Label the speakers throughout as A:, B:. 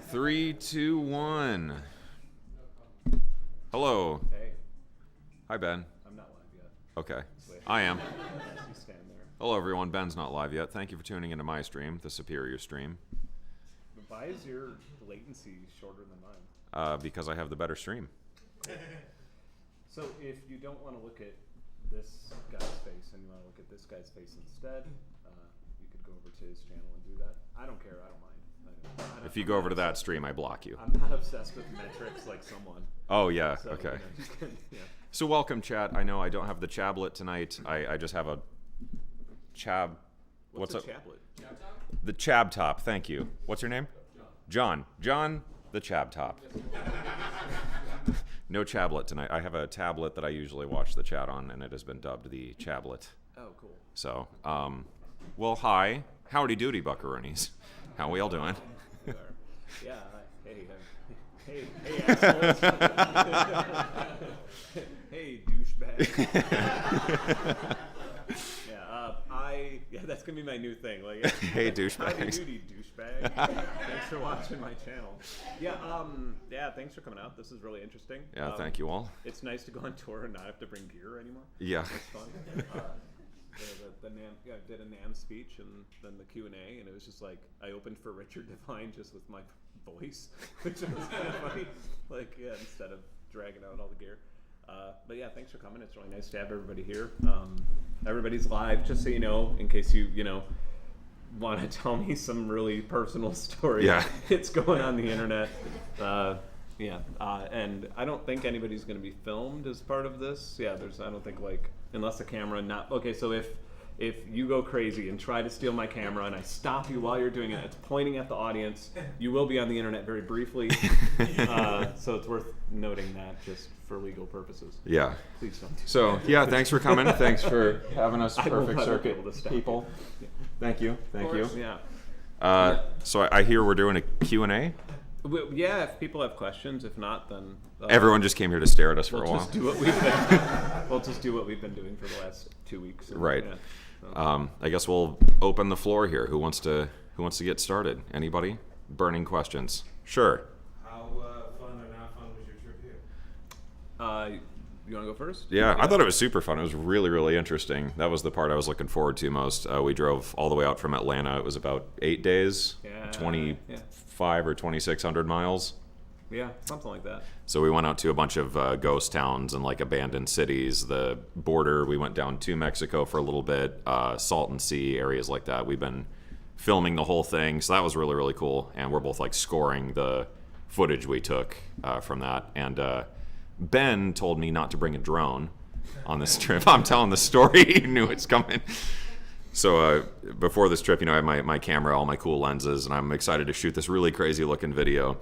A: 3, 2, 1. Hello.
B: Hey.
A: Hi, Ben.
B: I'm not live yet.
A: Okay.
B: Wait.
A: I am.
B: You stand there.
A: Hello, everyone. Ben's not live yet. Thank you for tuning into my stream, the Superior stream.
B: Why is your latency shorter than mine?
A: Because I have the better stream.
B: So if you don't want to look at this guy's face and you want to look at this guy's face instead, you could go over to his channel and do that. I don't care. I don't mind.
A: If you go over to that stream, I block you.
B: I'm not obsessed with metrics like someone.
A: Oh, yeah.
B: So,
A: Okay.
B: Yeah.
A: So welcome, chat. I know I don't have the chablet tonight. I just have a chab.
B: What's a chablet?
A: The chab top. Thank you. What's your name? John. John, the chab top. No chablet tonight. I have a tablet that I usually watch the chat on, and it has been dubbed the chablet.
B: Oh, cool.
A: So, well, hi. Howdy doody, buckaroonies. How we all doing?
B: Yeah. Hey, assholes. Hey, douchebag. Yeah, that's gonna be my new thing. Like,
A: hey, douchebag.
B: Howdy doody, douchebag. Thanks for watching my channel. Yeah, thanks for coming out. This is really interesting.
A: Yeah, thank you all.
B: It's nice to go on tour and not have to bring gear anymore.
A: Yeah.
B: It's fun. The NAMM, I did a NAMM speech and then the Q&A, and it was just like I opened for Richard Devine just with my voice, which was kind of funny. Like, yeah, instead of dragging out all the gear. But yeah, thanks for coming. It's really nice to have everybody here. Everybody's live, just so you know, in case you want to tell me some really personal story.
A: Yeah.
B: It's going on the internet. And I don't think anybody's going to be filmed as part of this. Yeah, I don't think, like, unless the camera okay, so if you go crazy and try to steal my camera and I stop you while you're doing it, it's pointing at the audience, you will be on the internet very briefly. So it's worth noting that just for legal purposes.
A: Yeah.
B: Please don't do
A: So, yeah, thanks for coming. Thanks for having us,
B: I
A: Perfect
B: will
A: Circuit
B: be able to stop
A: people.
B: you.
A: Thank you. Thank you.
B: Yeah.
A: So I hear we're doing a Q&A.
B: Yeah, if people have questions. If not, then
A: Everyone just came here to stare at us for a
B: we'll
A: while.
B: just do what we've been doing for the last 2 weeks.
A: Right.
B: Yeah, so.
A: I guess we'll open the floor here. Who wants to get started? Anybody? Burning questions. Sure.
C: How fun or not fun was your trip here?
B: You want to go first?
A: Yeah, I thought it was super fun. It was really, really interesting. That was the part I was looking forward to most. We drove all the way out from Atlanta. It was about 8 days, 25 or 2,600 miles.
B: Yeah, something like that.
A: So we went out to a bunch of ghost towns and like abandoned cities. The border, we went down to Mexico for a little bit, Salton Sea, areas like that. We've been filming the whole thing, so that was really, really cool. And we're both like scoring the footage we took from that. And Ben told me not to bring a drone on this trip. I'm telling the story. He knew it's coming. So before this trip, I have my camera, all my cool lenses, and I'm excited to shoot this really crazy looking video.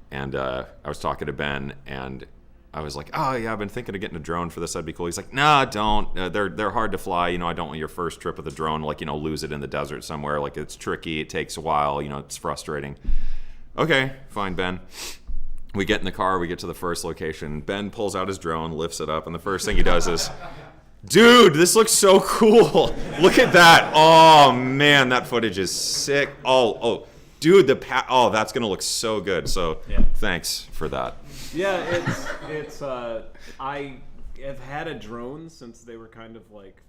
A: And I was talking to Ben, and I was like, oh, yeah, I've been thinking of getting a drone for this. That'd be cool. He's like, nah, don't. They're hard to fly. I don't want your first trip with a drone, like, lose it in the desert somewhere. Like, it's tricky. It takes a while. It's frustrating. Okay, fine, Ben. We get in the car. We get to the first location. Ben pulls out his drone, lifts it up, and the first thing he does is, dude, this looks so cool. Look at that. Oh, man, that footage is sick. Oh. Dude, that's gonna look so good. So,
B: yeah.
A: Thanks for that.
B: Yeah, it's I have had a drone since they were kind of like,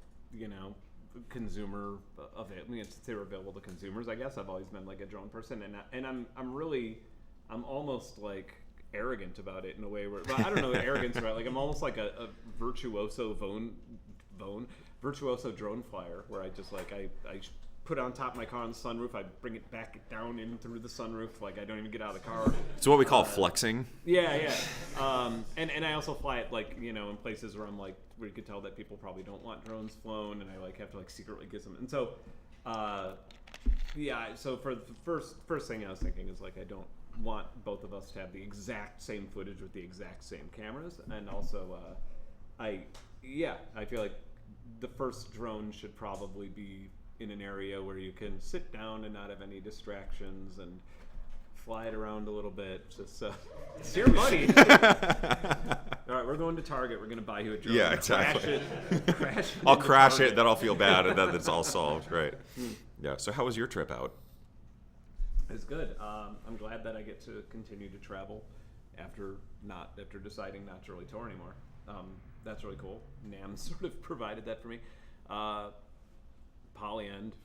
B: consumer of it. I mean, since they were available to consumers, I guess I've always been like a drone person, and I'm almost like arrogant about it in a way where, I don't know what arrogance about. Like, I'm almost like a virtuoso virtuoso drone flyer, where I just like I put it on top of my car on the sunroof. I bring it back down in through the sunroof. Like, I don't even get out of the car.
A: It's what we call flexing.
B: Yeah. And I also fly it like, in places where I'm like, where you could tell that people probably don't want drones flown, and I like have to like secretly get them. And so, so for the first thing I was thinking is like, I don't want both of us to have the exact same footage with the exact same cameras. And also, I feel like the first drone should probably be in an area where you can sit down and not have any distractions and fly it around a little bit. Just it's your money. All right, we're going to Target. We're going to buy you a drone.
A: Yeah, exactly.
B: Crash it.
A: I'll crash it. Then I'll feel bad, and then it's all solved, right? Yeah. So how was your trip out?
B: It's good. I'm glad that I get to continue to travel after deciding not to really tour anymore. That's really cool. NAMM sort of provided that for me. Polyend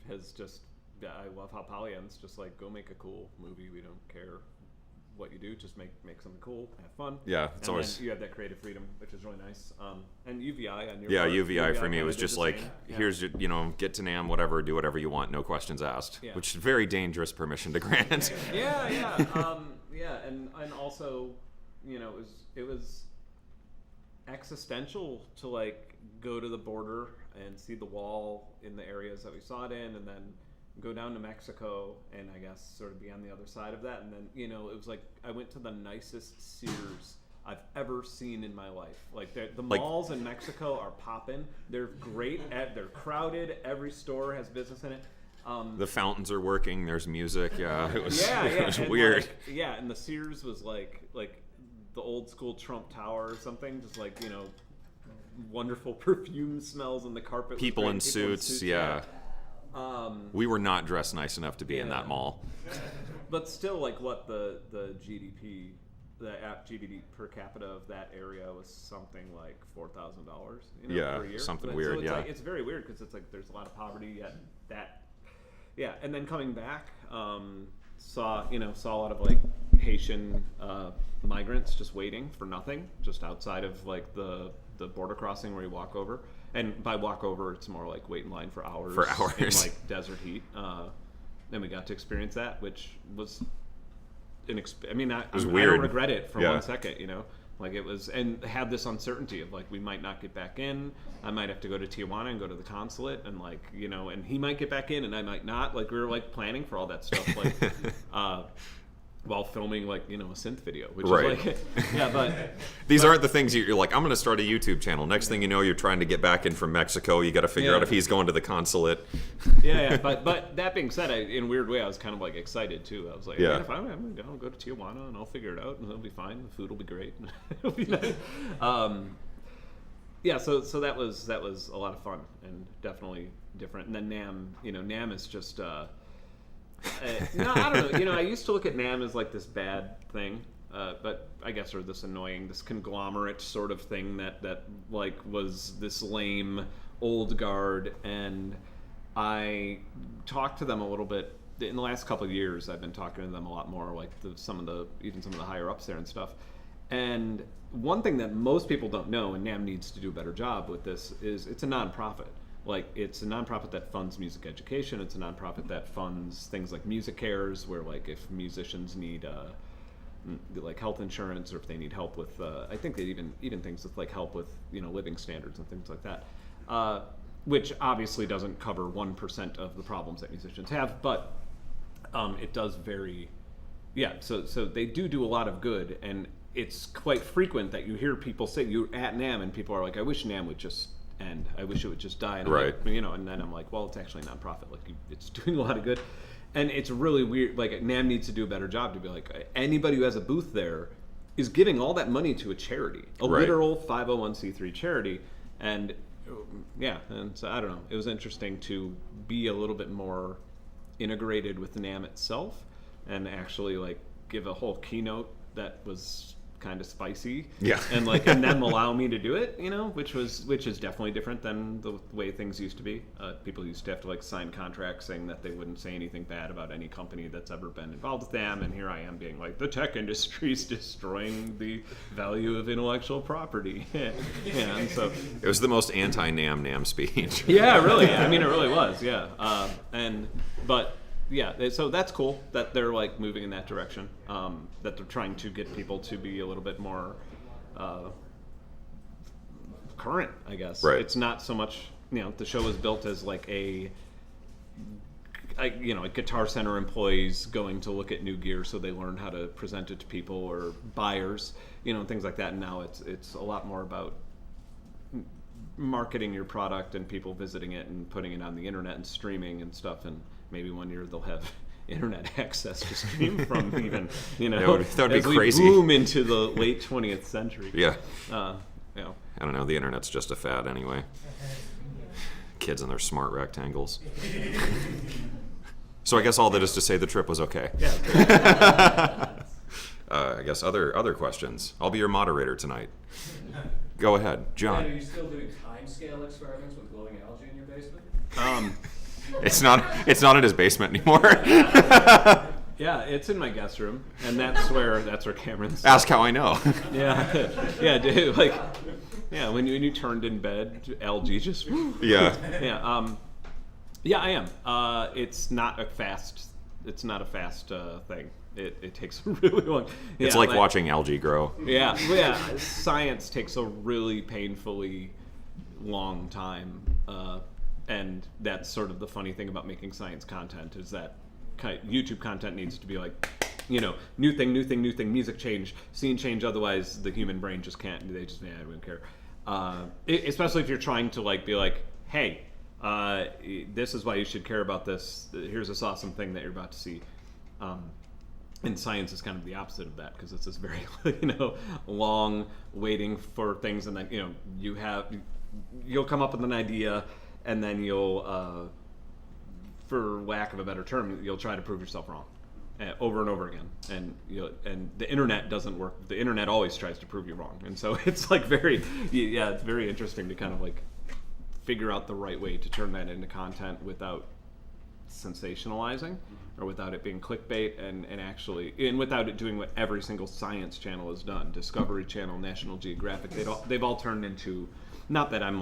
B: has just, I love how Polyend's just like, go make a cool movie. We don't care what you do, just make something cool, have fun.
A: Yeah, it's
B: and
A: always.
B: Then you have that creative freedom, which is really nice. And UVI on your
A: Yeah,
B: part,
A: UVI for me was
B: did
A: just
B: the
A: like,
B: same. Yeah.
A: here's your, get to NAMM, whatever, do whatever you want, no questions asked,
B: Yeah.
A: which is very dangerous permission to grant.
B: Yeah. And also, it was existential to like go to the border and see the wall in the areas that we saw it in, and then go down to Mexico and I guess sort of be on the other side of that. And then, it was like I went to the nicest Sears I've ever seen in my life. Like the malls in Mexico are popping. They're great. They're crowded. Every store has business in it.
A: The fountains are working. There's music. Yeah, it was,
B: yeah.
A: it was
B: and
A: weird.
B: And the Sears was like the old school Trump Tower or something. Just like, wonderful perfume smells and the carpet.
A: People
B: was
A: in
B: great.
A: suits. Yeah. We were not dressed nice enough to be in that mall.
B: But still, like what the GDP, the GDP per capita of that area was something like $4,000, per year.
A: Something
B: so
A: weird.
B: It's like, it's very weird because it's like there's a lot of poverty yet that. Yeah, and then coming back, saw a lot of like Haitian migrants just waiting for nothing, just outside of like the border crossing where you walk over. And by walk over, it's more like wait in line for hours. In like desert heat. And we got to experience that, which was I mean, I don't regret it for 1 second, Like it was, and had this uncertainty of like, we might not get back in. I might have to go to Tijuana and go to the consulate and like, and he might get back in and I might not. Like we were like planning for all that stuff, like, while filming like, a synth video, which is like, but
A: these aren't the things you're like, I'm going to start a YouTube channel. Next thing you know, you're trying to get back in from Mexico. You got to figure out if he's going to the consulate.
B: But that being said, in a weird way, I was kind of like excited too. I was like, if I'm going to go to Tijuana and I'll figure it out and it'll be fine. The food will be great. It'll be nice. So that was a lot of fun and definitely different. And then NAMM, NAMM is just, no, I don't know. I used to look at NAMM as like this bad thing, but I guess this conglomerate sort of thing that like was this lame old guard. And I talked to them a little bit in the last couple of years. I've been talking to them a lot more, like some of the higher ups there and stuff. And one thing that most people don't know, and NAMM needs to do a better job with this, is it's a nonprofit. Like, it's a nonprofit that funds music education. It's a nonprofit that funds things like Music Cares, where like if musicians need like health insurance, or if they need help with, I think they even things with like help with living standards and things like that, which obviously doesn't cover 1% of the problems that musicians have, but it does so they do a lot of good. And it's quite frequent that you hear people say, you're at NAMM and people are like, I wish NAMM would just end. I wish it would just die. And
A: right.
B: And then I'm like, well, it's actually a nonprofit. Like, it's doing a lot of good. And it's really weird. Like, NAMM needs to do a better job to be like, anybody who has a booth there is giving all that money to a charity, a literal 501c3 charity. And and so I don't know. It was interesting to be a little bit more integrated with NAMM itself and actually like give a whole keynote that was kind of spicy, and them allow me to do it, which is definitely different than the way things used to be. People used to have to like sign contracts saying that they wouldn't say anything bad about any company that's ever been involved with them, and here I am being like, the tech industry is destroying the value of intellectual property. And so
A: it was the most anti-NAMM speech.
B: Yeah, really. I mean, it really was. So that's cool that they're like moving in that direction. That they're trying to get people to be a little bit more current, I guess.
A: Right.
B: It's not so much, the show is built as like a Guitar Center employees going to look at new gear so they learn how to present it to people, or buyers, and things like that. And now it's a lot more about marketing your product and people visiting it and putting it on the internet and streaming and stuff. And maybe one year they'll have internet access to stream from, even,
A: that would be crazy.
B: We boom into the late 20th century.
A: I don't know. The internet's just a fad anyway. Kids and their smart rectangles. So I guess all that is to say the trip was okay.
B: Yeah.
A: I guess other questions. I'll be your moderator tonight. Go ahead, John.
D: Are you still doing time-scale experiments with glowing algae in your basement?
A: It's not in his basement anymore.
B: Yeah, it's in my guest room, and that's where Cameron's.
A: Ask how I know.
B: Yeah, dude. Like, yeah, when you turned in bed, algae just.
A: Yeah.
B: Yeah. Yeah, I am. It's not a fast thing. It takes a really long.
A: It's like watching algae grow.
B: Yeah. Science takes a really painfully long time, and that's sort of the funny thing about making science content is that YouTube content needs to be like, new thing, music change, scene change. Otherwise, the human brain just can't. They just, I don't care. Especially if you're trying to be like, hey, this is why you should care about this. Here's this awesome thing that you're about to see. And science is kind of the opposite of that because it's this very, long waiting for things, and then you'll come up with an idea, and then you'll, for lack of a better term, you'll try to prove yourself wrong over and over again. And and the internet doesn't work. The internet always tries to prove you wrong, and so it's it's very interesting to kind of figure out the right way to turn that into content without sensationalizing or without it being clickbait and without it doing what every single science channel has done. Discovery Channel, National Geographic, they've all turned into, not that I'm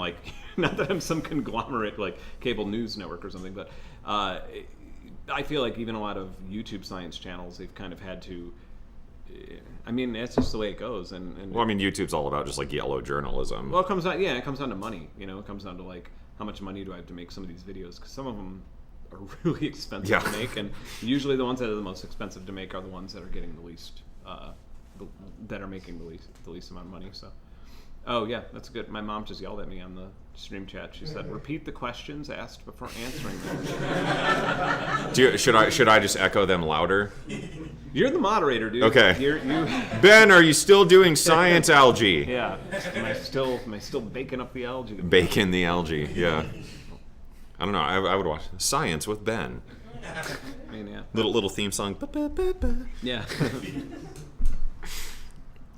B: some conglomerate cable news network or something, but I feel like even a lot of YouTube science channels, they've kind of had to, that's just the way it goes. And
A: YouTube's all about just yellow journalism.
B: Well, it comes down to money. It comes down to how much money do I have to make some of these videos? Because some of them are really expensive to make, and usually the ones that are the most expensive to make are the ones that are getting the least, that are making the least amount of money. So, oh yeah, that's good. My mom just yelled at me on the stream chat. She said, "Repeat the questions asked before answering them."
A: Should I just echo them louder?
B: You're the moderator, dude.
A: Okay.
B: You.
A: Ben, are you still doing science algae?
B: Yeah. Am I still baking up the algae?
A: Baking the algae. Yeah. I don't know. I would watch Science with Ben.
B: Yeah.
A: Little theme song.
B: Yeah.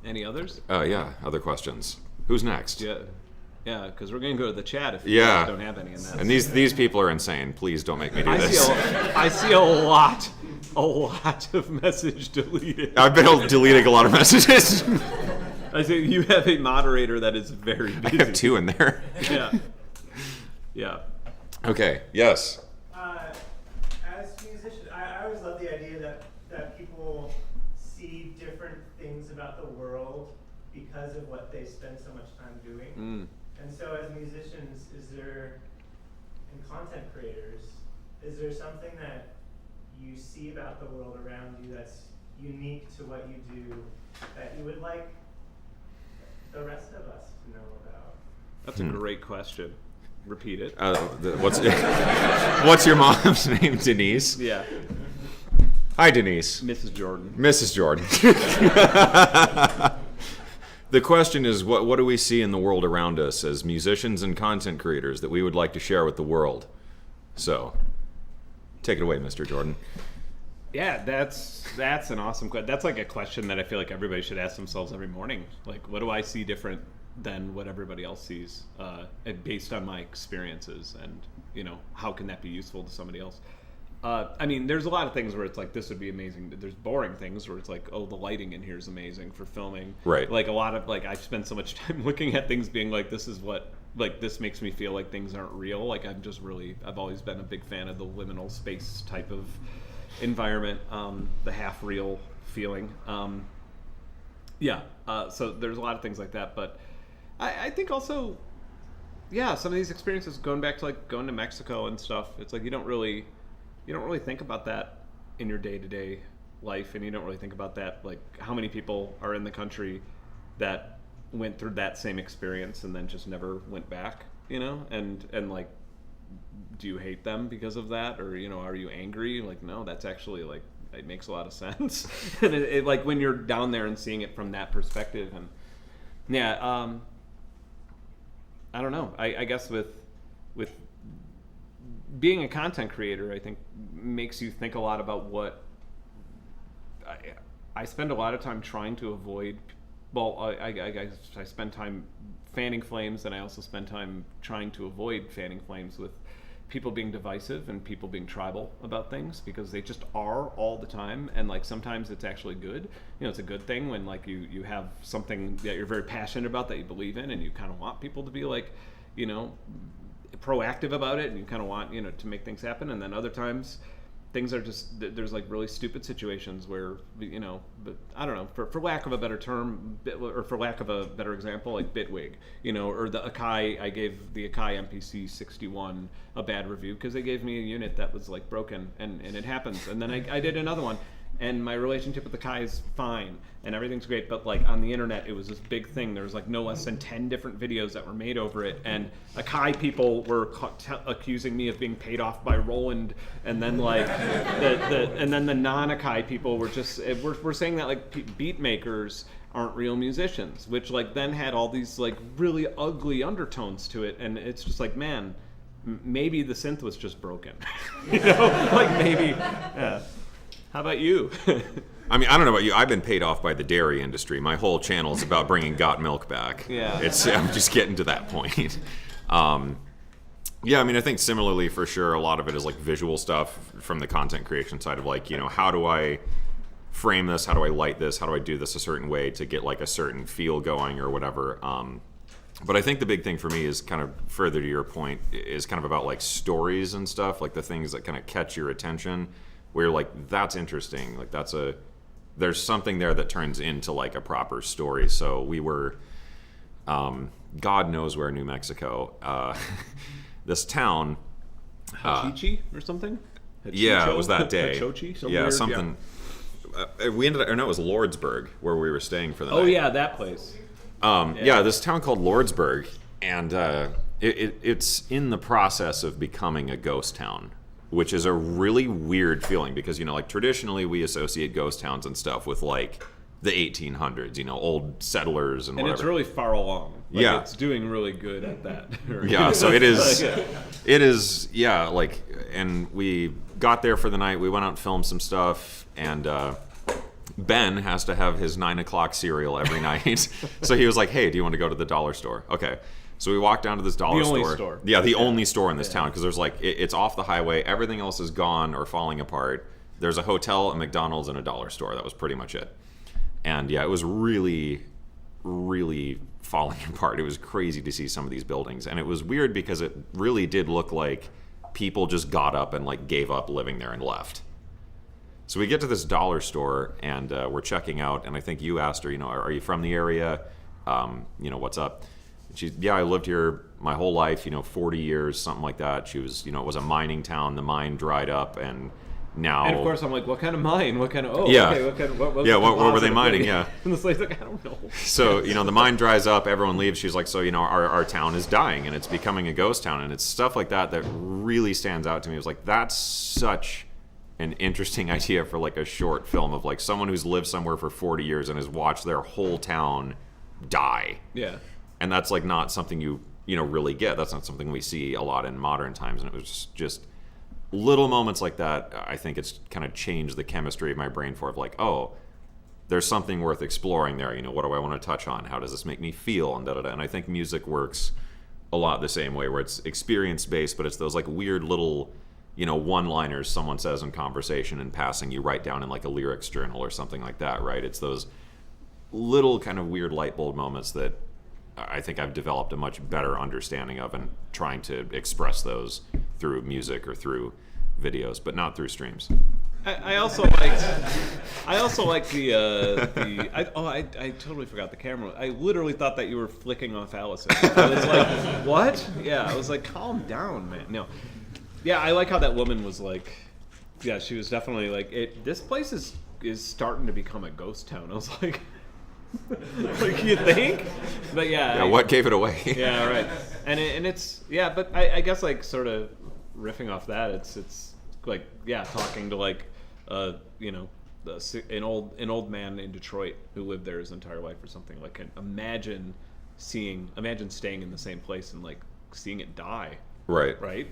B: Any others?
A: Yeah. Other questions. Who's next?
B: Yeah, because we're going to go to the chat if you guys don't have any in that.
A: And these people are insane. Please don't make me do this.
B: I see a lot of message deleted.
A: I've been deleting a lot of messages.
B: I say you have a moderator that is very busy.
A: I have 2 in there.
B: Yeah.
A: Okay. Yes.
E: As musicians, I always love the idea that people see different things about the world because of what they spend so much time doing. And so as musicians, and content creators, is there something that you see about the world around you that's unique to what you do that you would like the rest of us to know about?
B: That's a great question. Repeat it.
A: What's your mom's name? Denise?
B: Yeah.
A: Hi, Denise.
B: Mrs. Jordan.
A: Mrs. Jordan. The question is, what do we see in the world around us as musicians and content creators that we would like to share with the world? So, take it away, Mr. Jordan.
B: Yeah, that's an awesome question. That's a question that I feel like everybody should ask themselves every morning. What do I see different than what everybody else sees, based on my experiences, and how can that be useful to somebody else? There's a lot of things where it's this would be amazing. There's boring things where it's the lighting in here is amazing for filming.
A: Right.
B: A lot of I've spent so much time looking at things being this is what this makes me feel like things aren't real. I've always been a big fan of the liminal space type of environment, the half real feeling. So there's a lot of things like that, but I think also, some of these experiences going back to going to Mexico and stuff, it's you don't really think about that in your day-to-day life, and you don't really think about that, how many people are in the country that went through that same experience and then just never went back, and do you hate them because of that, or are you angry? No, that's actually it makes a lot of sense. And it when you're down there and seeing it from that perspective, and I don't know. I guess with being a content creator, I think, makes you think a lot about what I spend a lot of time trying to avoid. Well, I spend time fanning flames, and I also spend time trying to avoid fanning flames with people being divisive and people being tribal about things, because they just are all the time. And like sometimes it's actually good. It's a good thing when like you have something that you're very passionate about that you believe in, and you kind of want people to be like, proactive about it, and you kind of want to make things happen. And then other times things are just, there's like really stupid situations where but I don't know, for lack of a better term, or for lack of a better example, like Bitwig, or the Akai. I gave the Akai MPC 61 a bad review because they gave me a unit that was like broken, and it happens. And then I did another one, and my relationship with Akai is fine and everything's great, but like on the internet it was this big thing. There was like no less than 10 different videos that were made over it, and Akai people were accusing me of being paid off by Roland, and then like and then the non-Akai people were just we're saying that like beat makers aren't real musicians, which like then had all these like really ugly undertones to it. And it's just like, man, maybe the synth was just broken. Like maybe yeah. How about you?
A: I mean, I don't know about you. I've been paid off by the dairy industry. My whole channel is about bringing got milk back. Yeah. I'm just getting to that point. Yeah, I mean, I think similarly for sure, a lot of it is like visual stuff from the content creation side of like, how do I frame this? How do I light this? How do I do this a certain way to get like a certain feel going or whatever? But I think the big thing for me is kind of further to your point is kind of about like stories and stuff, like the things that kind of catch your attention, where you're like, that's interesting. Like there's something there that turns into like a proper story. So we were, God knows where, New Mexico, this town.
B: Hachichi or something?
A: Yeah, it was that day.
B: Hachochi?
A: Yeah, weird, something. Yeah. We ended up, or no, it was Lordsburg where we were staying for the night.
B: Oh yeah, that place.
A: Yeah, this town called Lordsburg, and it's in the process of becoming a ghost town, which is a really weird feeling because, like traditionally we associate ghost towns and stuff with like the 1800s, old settlers and whatever.
B: And it's really far along. Like,
A: yeah.
B: It's doing really good at that.
A: Yeah, so it is, yeah, like, and we got there for the night, we went out and filmed some stuff, and Ben has to have his 9 o'clock cereal every night. So he was like, hey, do you want to go to the dollar store? Okay. So we walked down to this dollar store. The only store. Yeah, the only store in this town, because there's like, it's off the highway. Everything else is gone or falling apart. There's a hotel, a McDonald's, and a dollar store. That was pretty much it. And yeah, it was really, really falling apart. It was crazy to see some of these buildings. And it was weird because it really did look like people just got up and like gave up living there and left. So we get to this dollar store and we're checking out. And I think you asked her, are you from the area? What's up? She's, yeah, I lived here my whole life, 40 years, something like that. She was, it was a mining town. The mine dried up, and now...
B: And of course, I'm like, what kind of mine? What kind of...
A: yeah.
B: Okay, what kind of... What
A: were they mining? Yeah.
B: And the lady's like, I don't know.
A: So, the mine dries up, everyone leaves. She's like, so, our town is dying, and it's becoming a ghost town. And it's stuff like that really stands out to me. It was like, that's such an interesting idea for, like, a short film of, like, someone who's lived somewhere for 40 years and has watched their whole town die.
B: Yeah.
A: And that's like not something you really get. That's not something we see a lot in modern times. And it was just little moments like that. I think it's kind of changed the chemistry of my brain for like, oh, there's something worth exploring there. What do I want to touch on? How does this make me feel? And da-da-da. And I think music works a lot the same way, where it's experience based, but it's those like weird little, one-liners someone says in conversation in passing you write down in like a lyrics journal or something like that, right? It's those little kind of weird light bulb moments that I think I've developed a much better understanding of, and trying to express those through music or through videos, but not through streams.
B: I also like I totally forgot the camera. I literally thought that you were flicking off Allison. I was like, what? Yeah, I was like, calm down, man. No. Yeah, I like how that woman was like, yeah, she was definitely like, this place is starting to become a ghost town. I was like, like, you think? But yeah,
A: what gave it away?
B: Yeah, right. And it's yeah, but I guess like sort of riffing off that, it's like, yeah, talking to like an old man in Detroit who lived there his entire life or something. Like, imagine staying in the same place and like seeing it die.
A: Right.
B: right?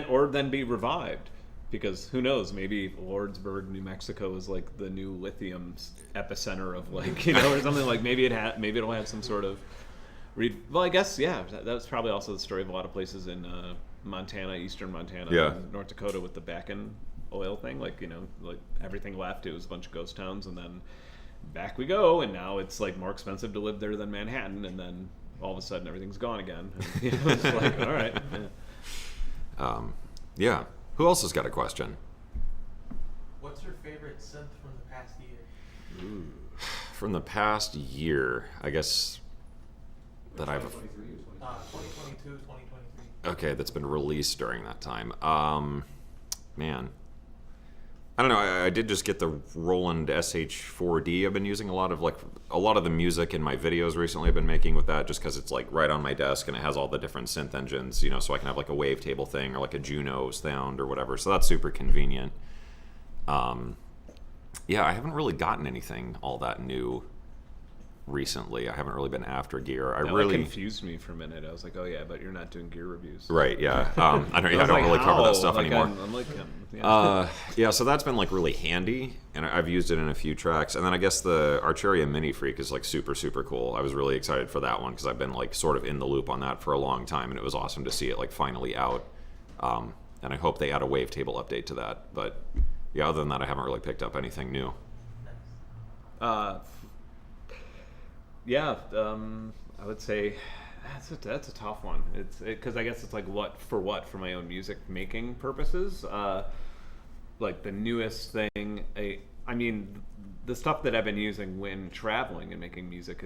B: Or then be revived, because who knows? Maybe Lordsburg, New Mexico is like the new lithium epicenter of like or something like maybe it'll have some sort of. Well, I guess that's probably also the story of a lot of places in Montana, eastern Montana, and North Dakota with the Bakken oil thing. Like like everything left. It was a bunch of ghost towns, and then back we go, and now it's like more expensive to live there than Manhattan, and then all of a sudden everything's gone again. And, it's like, all right.
A: Yeah. Who else has got a question?
C: What's your favorite synth from the past year?
A: Ooh. From the past year, I guess that I've
C: 2022, 2023.
A: okay, that's been released during that time. Man, I don't know. I did just get the Roland SH4D. I've been using a lot of the music in my videos recently. I've been making with that just because it's like right on my desk and it has all the different synth engines, so I can have like a wavetable thing or like a Juno sound or whatever. So that's super convenient. Yeah, I haven't really gotten anything all that new recently. I haven't really been after gear.
B: That really confused me for a minute. I was like, oh yeah, but you're not doing gear reviews.
A: Right, yeah. I don't really cover that stuff anymore.
B: I'm like,
A: yeah, so that's been like really handy, and I've used it in a few tracks. And then I guess the Archeria Mini Freak is like super, super cool. I was really excited for that one because I've been like sort of in the loop on that for a long time, and it was awesome to see it like finally out. And I hope they add a wavetable update to that. But yeah, other than that, I haven't really picked up anything new.
B: I would say that's a tough one. Because I guess it's like for my own music making purposes. Like the newest thing, I mean, the stuff that I've been using when traveling and making music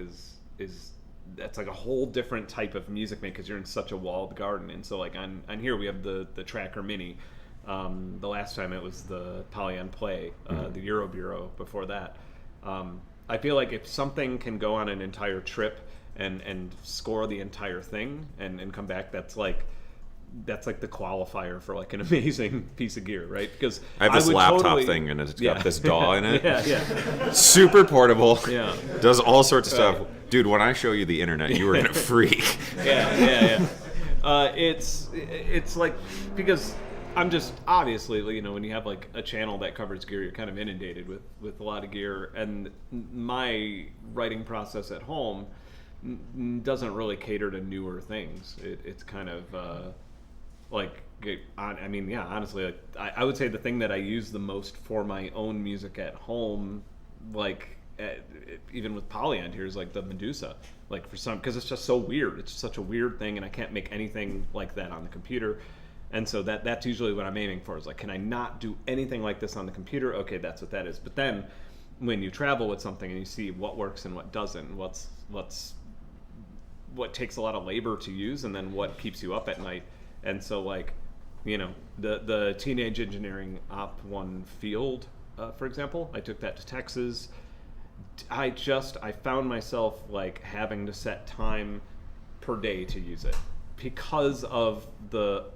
B: is that's like a whole different type of music make because you're in such a walled garden. And so like on here we have the Tracker Mini. The last time it was the Polyan Play, the Euro Bureau before that. I feel like if something can go on an entire trip and score the entire thing and come back, that's like the qualifier for like an amazing piece of gear, right? Because
A: I have this laptop thing and it's got this DAW in it.
B: Yeah.
A: Super portable.
B: Yeah.
A: Does all sorts of stuff. Dude, when I show you the internet, you were gonna freak.
B: Yeah. It's like, because I'm just obviously, when you have like a channel that covers gear, you're kind of inundated with a lot of gear, and my writing process at home doesn't really cater to newer things. It's kind of honestly, like, I would say the thing that I use the most for my own music at home, even with Polyand here, is like the Medusa. Like because it's just so weird. It's such a weird thing, and I can't make anything like that on the computer. And so that's usually what I'm aiming for, is like, can I not do anything like this on the computer? Okay, that's what that is. But then when you travel with something and you see what works and what doesn't, what takes a lot of labor to use, and then what keeps you up at night. And so like, the Teenage Engineering Op 1 Field, for example, I took that to Texas. I found myself like having to set time per day to use it because of the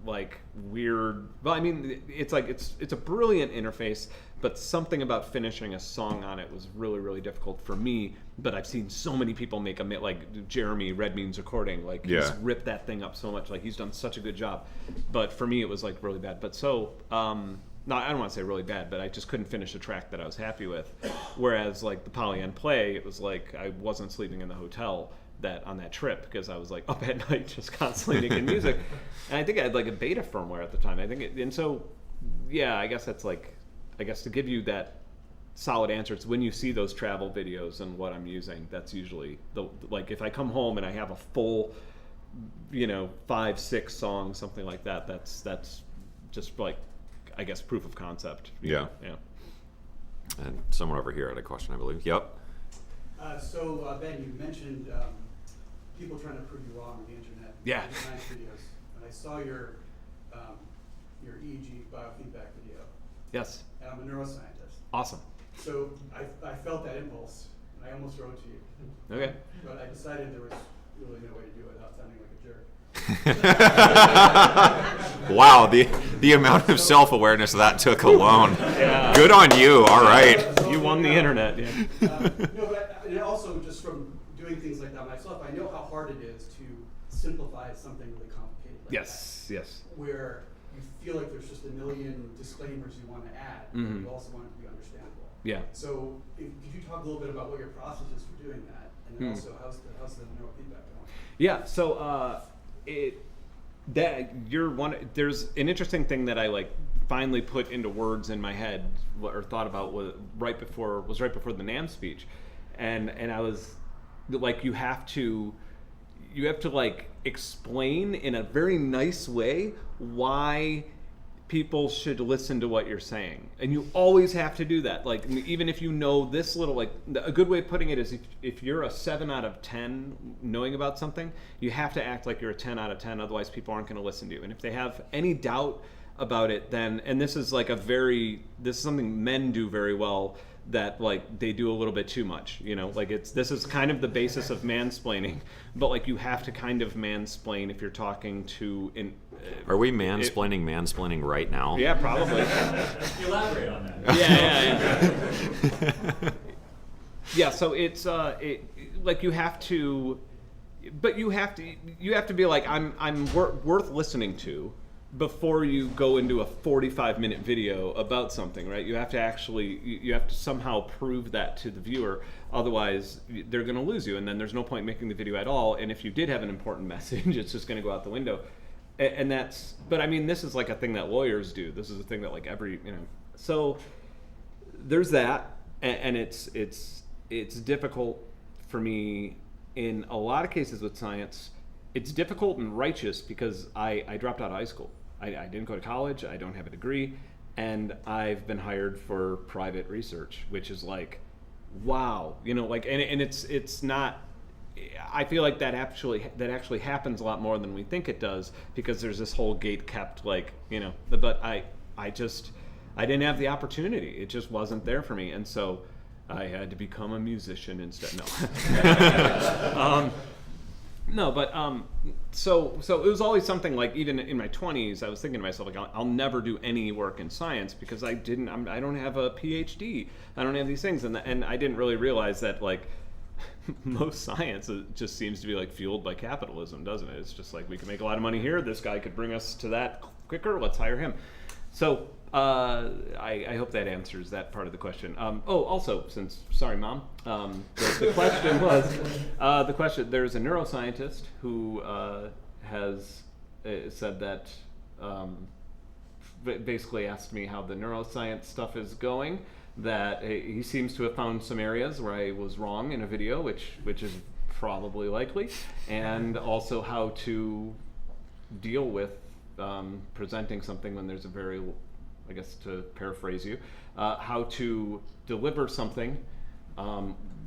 B: like weird, well, I mean, it's like it's a brilliant interface, but something about finishing a song on it was really, really difficult for me. But I've seen so many people make like Jeremy Red Means Recording, like he's ripped that thing up so much, like he's done such a good job. But for me, it was like really bad. But so no, I don't want to say really bad, but I just couldn't finish a track that I was happy with. Whereas like the Polyan Play, it was like I wasn't sleeping in the hotel on that trip because I was like up at night just constantly making music. And I think I had like a beta firmware at the time. And so I guess that's like, I guess to give you that solid answer, it's when you see those travel videos and what I'm using, that's usually like if I come home and I have a full 5-6 songs, something like that, that's just like, I guess, proof of concept.
A: Yeah. And someone over here had a question, I believe. Yep.
F: So Ben, you mentioned people trying to prove you wrong on the internet.
B: Yeah.
F: Nice videos, and I saw your EEG biofeedback video.
B: Yes.
F: And I'm a neuroscientist.
B: Awesome.
F: So I felt that impulse, and I almost wrote to you.
B: Okay.
F: But I decided there was really no way to do it without sounding like a jerk.
A: Wow, the amount of self-awareness that took alone.
B: Yeah.
A: Good on you. All right.
B: You won the internet. Yeah.
F: No, but and also just from doing things like that myself, I know how hard it is to simplify something really complicated.
B: Yes, yes.
F: Where you feel like there's just a million disclaimers you want to add, but you also want it to be understandable.
B: Yeah.
F: So could you talk a little bit about what your process is for doing that, and then also how's the neurofeedback going?
B: Yeah. So there's an interesting thing that I like finally put into words in my head or thought about was right before the NAMM speech, and I was like, you have to like explain in a very nice way why people should listen to what you're saying, and you always have to do that. Like, even if you know this little, like, a good way of putting it is if you're a 7 out of 10 knowing about something, you have to act like you're a 10 out of 10, otherwise people aren't going to listen to you. And if they have any doubt about it, then, and this is something men do very well, that like they do a little bit too much, like this is kind of the basis of mansplaining, but like you have to kind of mansplain if you're talking to
A: Are we mansplaining right now?
B: Yeah, probably.
D: Elaborate on that.
B: Yeah. Yeah, so it's like you have to be like, I'm worth listening to before you go into a 45-minute video about something, right? You have to somehow prove that to the viewer, otherwise they're going to lose you, and then there's no point making the video at all. And if you did have an important message, it's just going to go out the window. And but I mean, this is like a thing that lawyers do. This is a thing that like so there's that, and it's difficult for me in a lot of cases with science. It's difficult and righteous because I dropped out of high school. I didn't go to college. I don't have a degree, and I've been hired for private research, which is like, wow, and it's not. I feel like that actually happens a lot more than we think it does, because there's this whole gate kept, like, But I didn't have the opportunity. It just wasn't there for me, and so I had to become a musician instead. No. No, but so it was always something like, even in my 20s, I was thinking to myself, like, I'll never do any work in science because I don't have a PhD. I don't have these things, and I didn't really realize that, like, most science just seems to be like fueled by capitalism, doesn't it? It's just like, we can make a lot of money here. This guy could bring us to that quicker. Let's hire him. So I hope that answers that part of the question. Also, sorry, Mom, the question was, there's a neuroscientist who has said that, basically asked me how the neuroscience stuff is going, that he seems to have found some areas where I was wrong in a video, which is probably likely, and also how to deal with presenting something when there's a very, I guess to paraphrase you, how to deliver something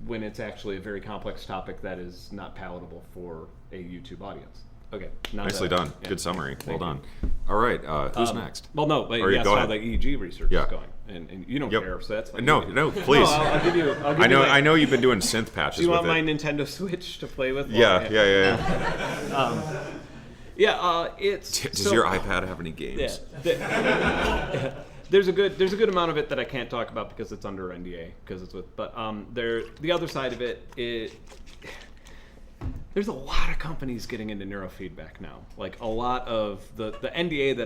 B: when it's actually a very complex topic that is not palatable for a YouTube audience. Okay.
A: Nicely done. Yeah. Good summary. Well done. All right. Who's next?
B: Well, no, but
A: you
B: yes,
A: go
B: how
A: ahead.
B: the EEG research
A: Yeah.
B: is going, and you don't care, so that's fine.
A: No, please.
B: No, I'll give you.
A: I know you've been doing synth patches.
B: Do you want
A: with
B: my
A: it.
B: Nintendo Switch to play with?
A: Yeah.
B: It's.
A: Does your iPad have any games?
B: Yeah. There's a good amount of it that I can't talk about because it's under NDA, because it's with. But the other side of it, there's a lot of companies getting into neurofeedback now. Like, a lot of the NDAs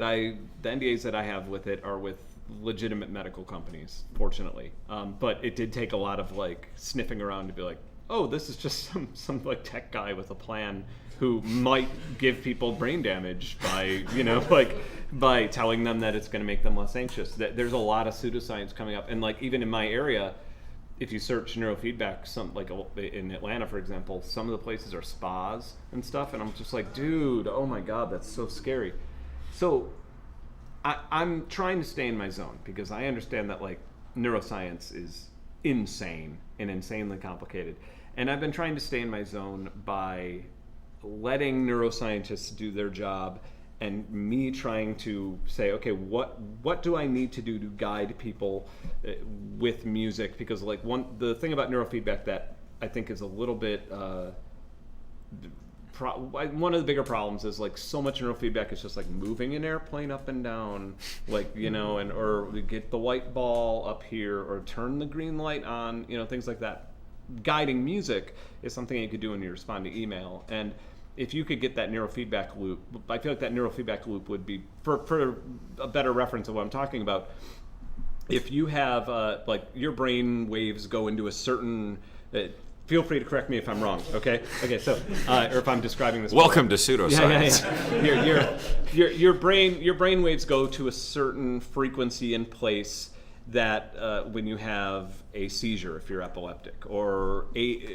B: that I have with it are with legitimate medical companies, fortunately. But it did take a lot of like sniffing around to be like, oh, this is just some like tech guy with a plan who might give people brain damage by, by telling them that it's going to make them less anxious. There's a lot of pseudoscience coming up, and like even in my area, if you search neurofeedback, in Atlanta, for example, some of the places are spas and stuff, and I'm just like, dude, oh my God, that's so scary. So I'm trying to stay in my zone, because I understand that like neuroscience is insane and insanely complicated, and I've been trying to stay in my zone by letting neuroscientists do their job, and me trying to say, okay, what do I need to do to guide people with music? Because like the thing about neurofeedback that I think is a little bit one of the bigger problems is like so much neurofeedback is just like moving an airplane up and down, like, or get the white ball up here, or turn the green light on, things like that. Guiding music is something you could do when you respond to email, and if you could get that neurofeedback loop, I feel like that neurofeedback loop would be, for a better reference of what I'm talking about, if you have, like, your brain waves go into a certain, feel free to correct me if I'm wrong, okay? Okay, so, or if I'm describing this.
A: Welcome to pseudoscience.
B: Yeah. Your brain waves go to a certain frequency in place that when you have a seizure, if you're epileptic, or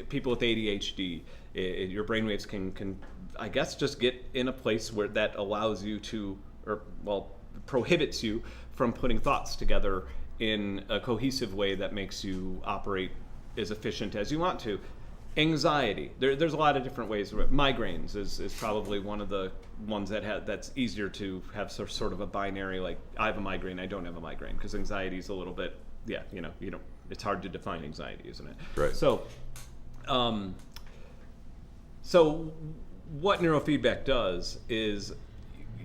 B: people with ADHD, your brain waves can, I guess, just get in a place where that allows you to, or, well, prohibits you from putting thoughts together in a cohesive way that makes you operate as efficient as you want to. Anxiety, there's a lot of different ways. Migraines is probably one of the ones that's easier to have sort of a binary, like, I have a migraine, I don't have a migraine, because anxiety is a little bit, it's hard to define anxiety, isn't it?
A: Right.
B: So what neurofeedback does is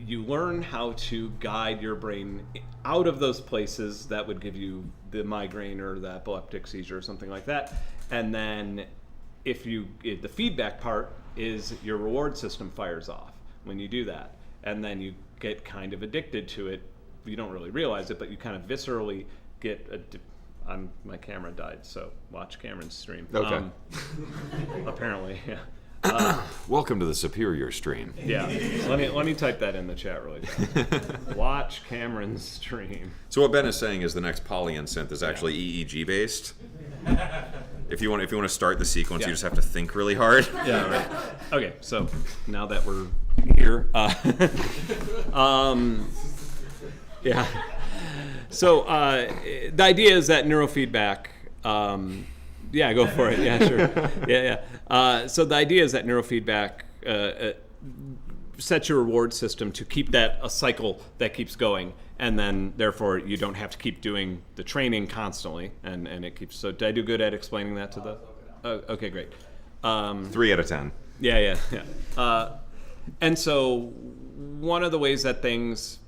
B: you learn how to guide your brain out of those places that would give you the migraine or the epileptic seizure or something like that. And then the feedback part is your reward system fires off when you do that. And then you get kind of addicted to it. You don't really realize it, but you kind of viscerally get my camera died, so watch Cameron's stream.
A: Okay.
B: Apparently, yeah.
A: Welcome to the Superior stream.
B: Yeah, let me type that in the chat really quick. Watch Cameron's stream.
A: So what Ben is saying is the next polyen synth is actually EEG based. If you want to start the sequence, you just have to think really hard.
B: Yeah, right. Okay, so now that we're here, yeah. So the idea is that neurofeedback. Yeah, go for it. Yeah, sure. Yeah. So the idea is that neurofeedback sets your reward system to keep that a cycle that keeps going, and then therefore you don't have to keep doing the training constantly, and it keeps. So did I do good at explaining that to the? Okay, great.
A: 3 out of 10.
B: Yeah. And so one of the ways that this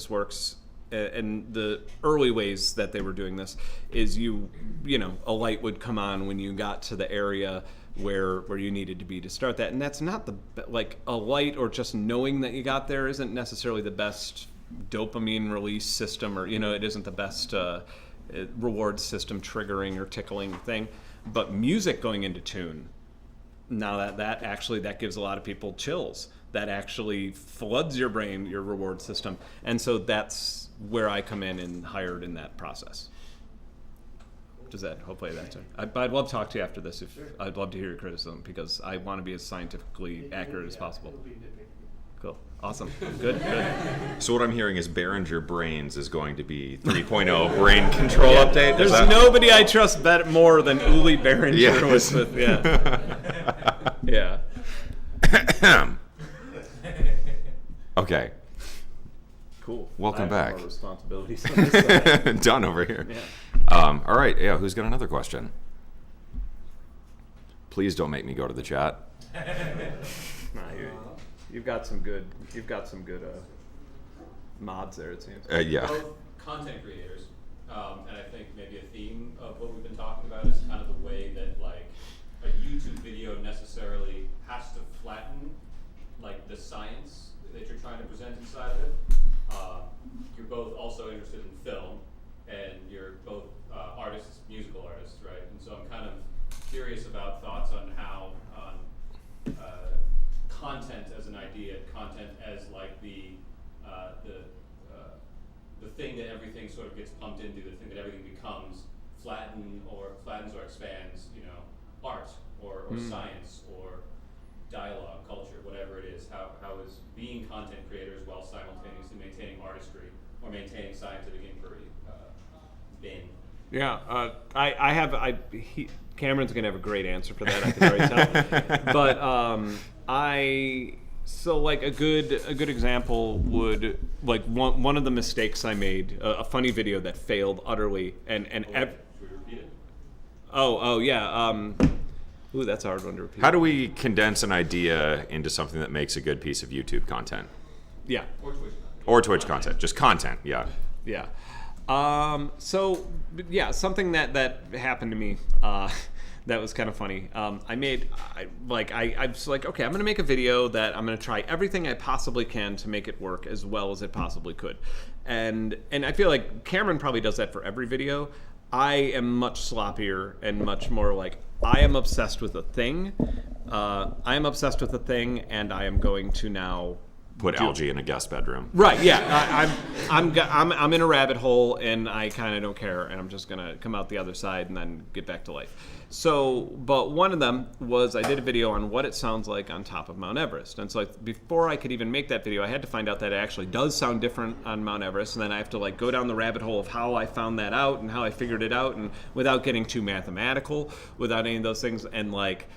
B: works. And the early ways that they were doing this is a light would come on when you got to the area where you needed to be to start that. And that's not a light, or just knowing that you got there isn't necessarily the best dopamine release system, or, it isn't the best reward system triggering or tickling thing. But music going into tune, now that gives a lot of people chills. That actually floods your brain, your reward system. And so that's where I come in and hired in that process. Hopefully that's it. I'd love to talk to you after this. I'd love to hear your criticism, because I want to be as scientifically accurate as possible. Cool. Awesome. Good.
A: So what I'm hearing is Behringer Brains is going to be 3.0 brain control update.
B: There's nobody I trust more than Uli Behringer.
A: Yeah.
B: Yeah.
A: Okay.
B: Cool.
A: Welcome back.
B: More responsibilities on this side.
A: Done over here.
B: Yeah.
A: All right. Yeah. Who's got another question? Please don't make me go to the chat.
B: Nah, you've got some good mods there, it seems.
A: Yeah.
D: Both content creators, and I think maybe a theme of what we've been talking about is kind of the way that, like, a YouTube video necessarily has to flatten, like, the science that you're trying to present inside of it. You're both also interested in film, and you're both artists, musical artists, right? And so I'm kind of curious about thoughts on how content as an idea, content as like the thing that everything sort of gets pumped into, the thing that everything becomes, flattens or expands, art or science or dialogue, culture, whatever it is. How is being content creators while simultaneously maintaining artistry or maintaining scientific inquiry been?
B: Yeah, Cameron's gonna have a great answer for that. I can already tell. But so like a good example would, like, one of the mistakes I made, a funny video that failed utterly, and
D: Should we repeat it?
B: Oh yeah. Ooh, that's a hard one to repeat.
A: How do we condense an idea into something that makes a good piece of YouTube content?
B: Yeah.
A: Or Twitch content. Just content, yeah.
B: Yeah. So yeah, something that happened to me that was kind of funny. I was like, okay, I'm going to make a video that I'm going to try everything I possibly can to make it work as well as it possibly could. And I feel like Cameron probably does that for every video. I am much sloppier and much more like, I am obsessed with a thing. And I am going to now
A: Put algae in a guest bedroom.
B: Right, yeah. I'm in a rabbit hole, and I kind of don't care, and I'm just going to come out the other side and then get back to life. So, but one of them was I did a video on what it sounds like on top of Mount Everest. And so before I could even make that video, I had to find out that it actually does sound different on Mount Everest, and then I have to like go down the rabbit hole of how I found that out and how I figured it out, and without getting too mathematical, without any of those things, and like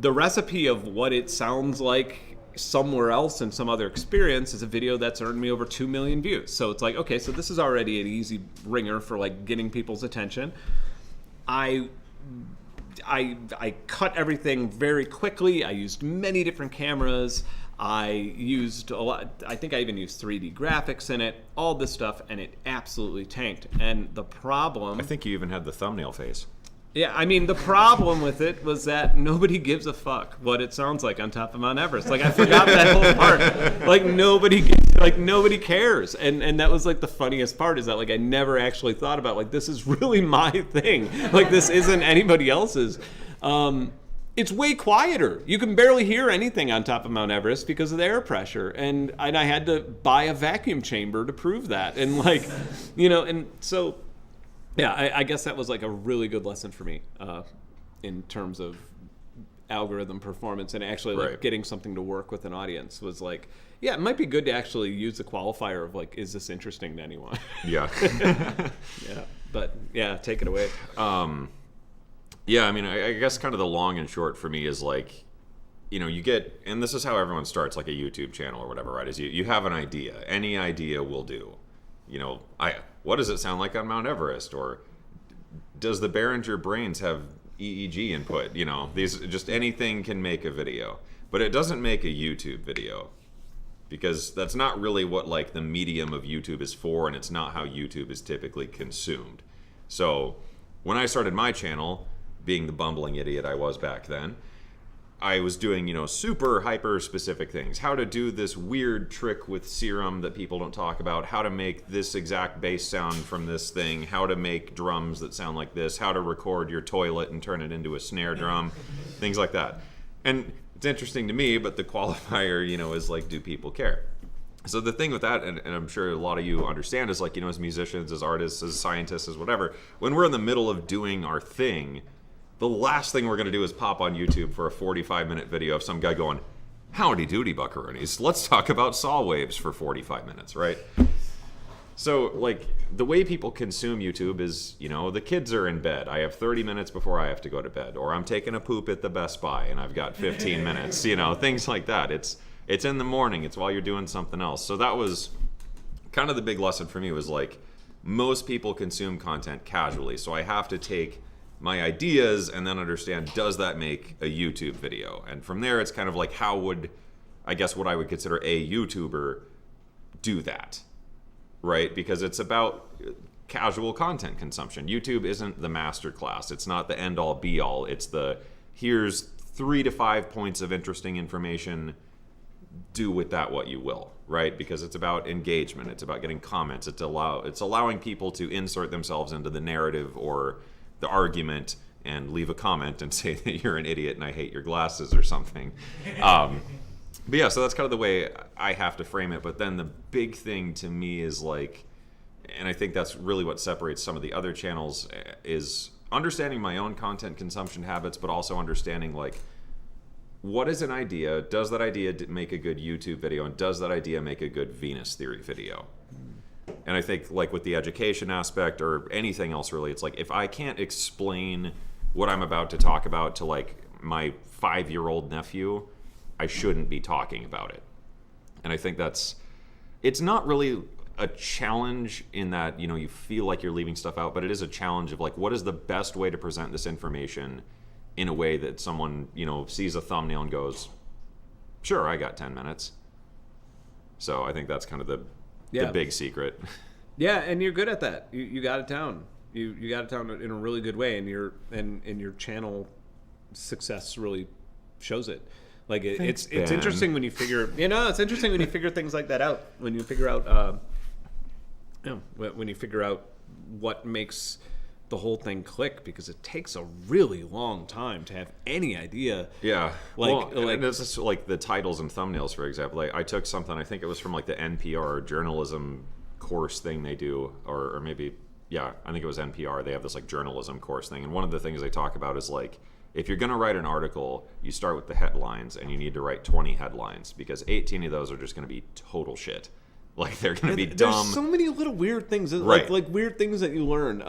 B: the recipe of what it sounds like somewhere else in some other experience is a video that's earned me over 2 million views. So it's like, okay, so this is already an easy ringer for like getting people's attention. I cut everything very quickly. I used many different cameras. I used a lot. I think I even used 3D graphics in it, all this stuff, and it absolutely tanked. And the problem,
A: I think you even had the thumbnail face.
B: yeah, I mean, the problem with it was that nobody gives a fuck what it sounds like on top of Mount Everest. Like, I forgot that whole part. Like, nobody cares. And that was, like, the funniest part is that, like, I never actually thought about, like, this is really my thing. Like, this isn't anybody else's. It's way quieter. You can barely hear anything on top of Mount Everest because of the air pressure. And I had to buy a vacuum chamber to prove that. And, like, you know, and so... yeah, I guess that was like a really good lesson for me in terms of algorithm performance and actually like
A: Right.
B: getting something to work with an audience was like, yeah, it might be good to actually use the qualifier of like, is this interesting to anyone?
A: Yeah.
B: Yeah, but yeah, take it away.
A: Yeah, I mean, I guess kind of the long and short for me is like, you know, you get, and this is how everyone starts like a YouTube channel or whatever, right? Is you have an idea. Any idea will do. You know, what does it sound like on Mount Everest? Or does the Behringer brains have EEG input? You know, just anything can make a video. But it doesn't make a YouTube video. Because that's not really what like the medium of YouTube is for, and it's not how YouTube is typically consumed. So when I started my channel, being the bumbling idiot I was back then, I was doing, you know, super hyper specific things. How to do this weird trick with serum that people don't talk about. How to make this exact bass sound from this thing. How to make drums that sound like this. How to record your toilet and turn it into a snare drum. Things like that. And it's interesting to me, but the qualifier, you know, is like, do people care? So the thing with that, and I'm sure a lot of you understand, is like, you know, as musicians, as artists, as scientists, as whatever, when we're in the middle of doing our thing, the last thing we're going to do is pop on YouTube for a 45-minute video of some guy going, howdy doody buckaroonies, let's talk about saw waves for 45 minutes, right? So, like, the way people consume YouTube is, you know, the kids are in bed. I have 30 minutes before I have to go to bed. Or I'm taking a poop at the Best Buy and I've got 15 minutes, you know, things like that. It's in the morning. It's while you're doing something else. So that was kind of the big lesson for me was, like, most people consume content casually. So I have to take my ideas and then understand, does that make a YouTube video? And from there, it's kind of like, how would, I guess what I would consider a YouTuber do that, right? Because it's about casual content consumption. YouTube isn't the master class. It's not the end all be all. It's the, here's 3 to 5 points of interesting information. Do with that what you will, right? Because it's about engagement. It's about getting comments. It's allowing people to insert themselves into the narrative or the argument and leave a comment and say that you're an idiot and I hate your glasses or something. But yeah, so that's kind of the way I have to frame it. But then the big thing to me is like, and I think that's really what separates some of the other channels, is understanding my own content consumption habits, but also understanding like, what is an idea? Does that idea make a good YouTube video? And does that idea make a good Venus theory video? And I think like with the education aspect or anything else really, it's like if I can't explain what I'm about to talk about to like my 5-year-old nephew, I shouldn't be talking about it. And I think it's not really a challenge in that, you know, you feel like you're leaving stuff out, but it is a challenge of like, what is the best way to present this information in a way that someone, you know, sees a thumbnail and goes, sure, I got 10 minutes. So I think that's kind of the big secret.
B: Yeah, and you're good at that. You got it down. You got it down in a really good way, and your channel success really shows it. Like it's interesting when you figure things like that out. When you figure out when you figure out what makes the whole thing click, because it takes a really long time to have any idea.
A: Yeah,
B: like
A: and it's just like the titles and thumbnails, for example. Like I took something, I think it was from like the NPR journalism course thing they do, or maybe, yeah, I think it was NPR. They have this like journalism course thing, and one of the things they talk about is like, if you're going to write an article, you start with the headlines, and you need to write 20 headlines, because 18 of those are just going to be total shit. Like, they're going to be dumb.
B: There's so many little weird things,
A: right.
B: like weird things that you learn.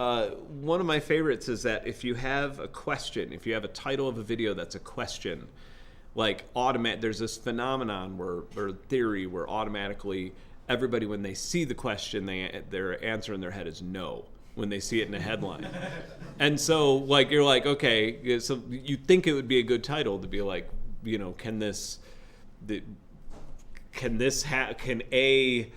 B: One of my favorites is that if you have a question, if you have a title of a video that's a question, like there's this phenomenon or theory where automatically everybody, when they see the question, their answer in their head is no when they see it in a headline. And so, like, you're like, okay, so you think it would be a good title to be like, you know, can A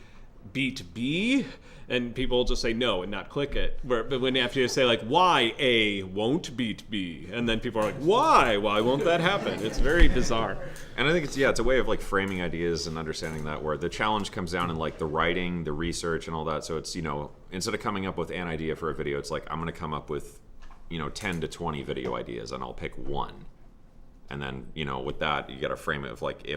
B: beat B? And people will just say no and not click it. But when after you say like, why A won't beat B? And then people are like, why? Why won't that happen? It's very bizarre.
A: And I think it's a way of like framing ideas and understanding that, where the challenge comes down in like the writing, the research, and all that. So it's, you know, instead of coming up with an idea for a video, it's like, I'm going to come up with, you know, 10 to 20 video ideas, and I'll pick one. And then, you know, with that, you got to frame it of like,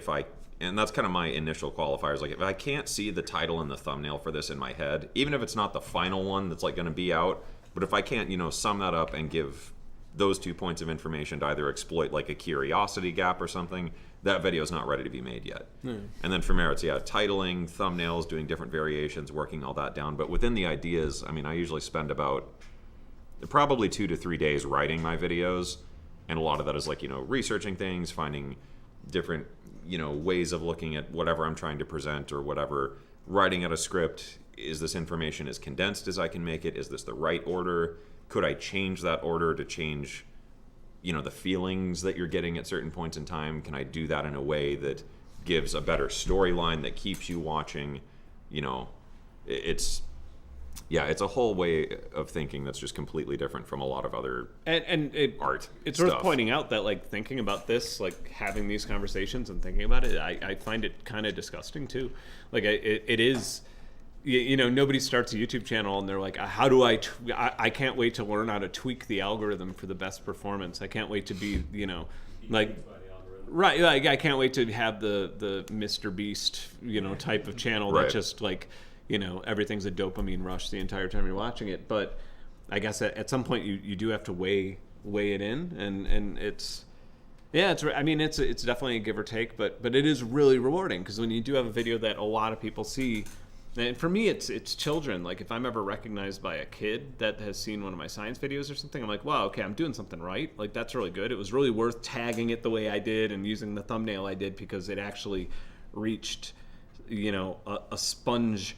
A: and that's kind of my initial qualifiers. Like, if I can't see the title and the thumbnail for this in my head, even if it's not the final one that's like going to be out, but if I can't, you know, sum that up and give those 2 points of information to either exploit like a curiosity gap or something, that video is not ready to be made yet. And then from there, it's titling, thumbnails, doing different variations, working all that down. But within the ideas, I mean, I usually spend about probably 2 to 3 days writing my videos, and a lot of that is like, you know, researching things, finding different, you know, ways of looking at whatever I'm trying to present or whatever, writing out a script. Is this information as condensed as I can make it? Is this the right order? Could I change that order to change, you know, the feelings that you're getting at certain points in time? Can I do that in a way that gives a better storyline that keeps you watching? You know, it's a whole way of thinking that's just completely different from a lot of other art.
B: It's
A: stuff.
B: worth pointing out that, like, thinking about this, like having these conversations and thinking about it, I find it kind of disgusting too. Like, it is, you know, nobody starts a YouTube channel and they're like, how do I can't wait to learn how to tweak the algorithm for the best performance. I can't wait to be, you know, like, right, like I can't wait to have the Mr. Beast, you know, type of channel that just like, you know, everything's a dopamine rush the entire time you're watching it. But I guess at some point you do have to weigh it in, and it's definitely a give or take, but it is really rewarding, because when you do have a video that a lot of people see, and for me it's children. Like, if I'm ever recognized by a kid that has seen one of my science videos or something, I'm like, wow, okay, I'm doing something right. Like, that's really good. It was really worth tagging it the way I did and using the thumbnail I did, because it actually reached, you know, a sponge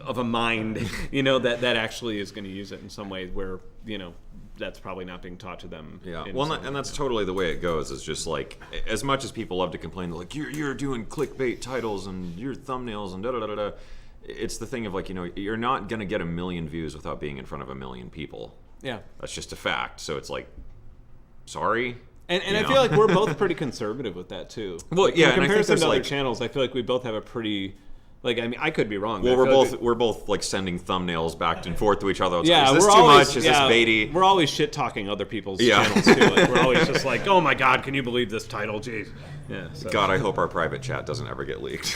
B: of a mind, you know, that actually is going to use it in some way where, you know, that's probably not being taught to them.
A: Yeah, well, and that's totally the way it goes. It's just like, as much as people love to complain, like, you're doing clickbait titles and your thumbnails and da-da-da-da-da, it's the thing of like, you know, you're not going to get 1 million views without being in front of 1 million people.
B: Yeah.
A: That's just a fact. So it's like, sorry.
B: And I feel like we're both pretty conservative with that too.
A: Well,
B: like,
A: yeah,
B: in comparison to other
A: like
B: channels, I feel like we both have a pretty, like, I mean, I could be wrong.
A: Well, we're both like sending thumbnails back and forth to each other. It's
B: yeah,
A: like, is this too much? Is this baity?
B: We're always shit talking other people's channels too. Like, we're always just like, oh my god, can you believe this title? Jeez. Yeah. So.
A: God, I hope our private chat doesn't ever get leaked.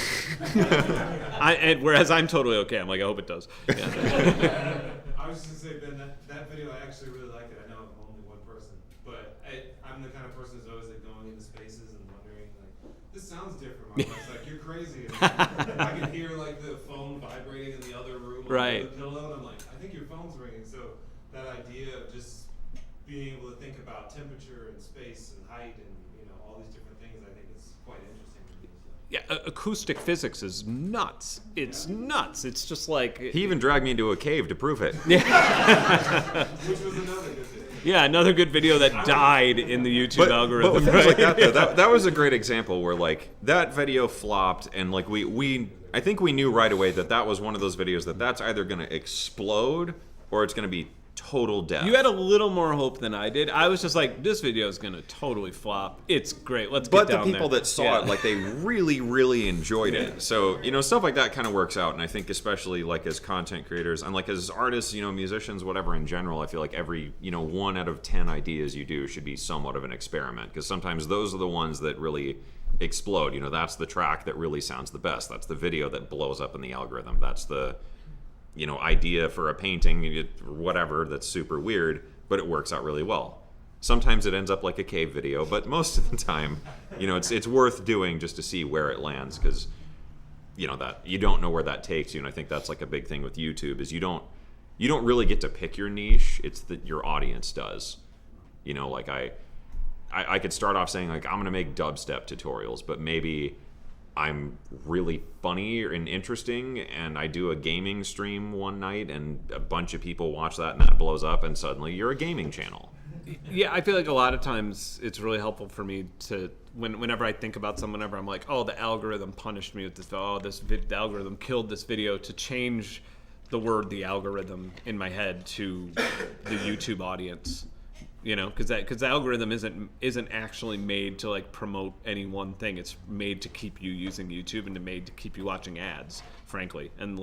B: Whereas I'm totally okay. I'm like, I hope it does. Yeah.
C: I was just gonna say, Ben, that video, I actually really like it. I know I'm only one person, but I'm the kind of person who's always like going into spaces and wondering, like, this sounds different. My wife's like, you're crazy. And I can hear like the phone vibrating in the other room under the pillow, and I'm like, I think your phone's ringing. So that idea of just being able to think about temperature and space and height and, you know, all these different things, I think is quite interesting to me. So.
B: Yeah, acoustic physics is nuts. It's nuts. It's just like...
A: He even dragged me into a cave to prove it.
B: Yeah.
C: Which was another good video.
B: Yeah, another good video that died in the YouTube algorithm.
A: But with things like that, though, that was a great example where, like, that video flopped, and, like, I think we knew right away that was one of those videos that's either going to explode or it's going to be total death.
B: You had a little more hope than I did. I was just like, this video is gonna totally flop. It's great. Let's
A: But
B: get down
A: the people
B: there.
A: that saw it, like, they really, really enjoyed it. So, stuff like that kind of works out. And I think especially, like, as content creators and, like, as artists, musicians, whatever in general, I feel like every, 1 out of 10 ideas you do should be somewhat of an experiment. Because sometimes those are the ones that really explode. That's the track that really sounds the best. That's the video that blows up in the algorithm. That's the, idea for a painting, or whatever, that's super weird, but it works out really well. Sometimes it ends up like a cave video, but most of the time, it's worth doing just to see where it lands, because that you don't know where that takes you. And I think that's like a big thing with YouTube is you don't really get to pick your niche. It's that your audience does. Like I could start off saying, like, I'm gonna make dubstep tutorials, but maybe I'm really funny and interesting, and I do a gaming stream one night, and a bunch of people watch that, and that blows up, and suddenly you're a gaming channel.
B: Yeah, I feel like a lot of times it's really helpful for me to, whenever I think about someone, whenever I'm like, oh, the algorithm punished me with this, the algorithm killed this video, to change the word "the algorithm" in my head to the YouTube audience. Because the algorithm isn't actually made to, like, promote any one thing. It's made to keep you using YouTube and made to keep you watching ads, frankly. And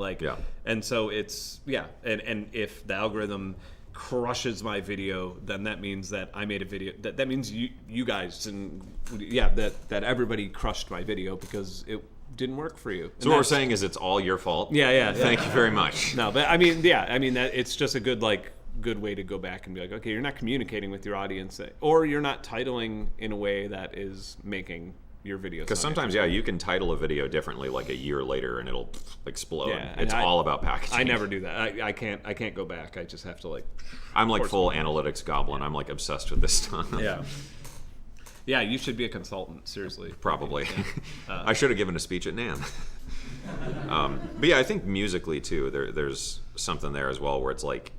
B: and so it's and if the algorithm crushes my video, then that means that I made a video. That means you guys and that everybody crushed my video because it didn't work for you.
A: So what we're saying is it's all your fault.
B: Yeah.
A: Thank you very much.
B: No, but I mean that it's just a good way to go back and be like, okay, you're not communicating with your audience, or you're not titling in a way that is making your videos.
A: Because sometimes, you can title a video differently, like a year later, and it'll explode.
B: Yeah,
A: it's all about packaging.
B: I never do that. I can't go back. I just have to, like.
A: I'm like full analytics goblin. I'm like obsessed with this stuff.
B: Yeah, you should be a consultant. Seriously.
A: Probably. I should have given a speech at NAMM. But yeah, I think musically too, there's something there as well where it's like,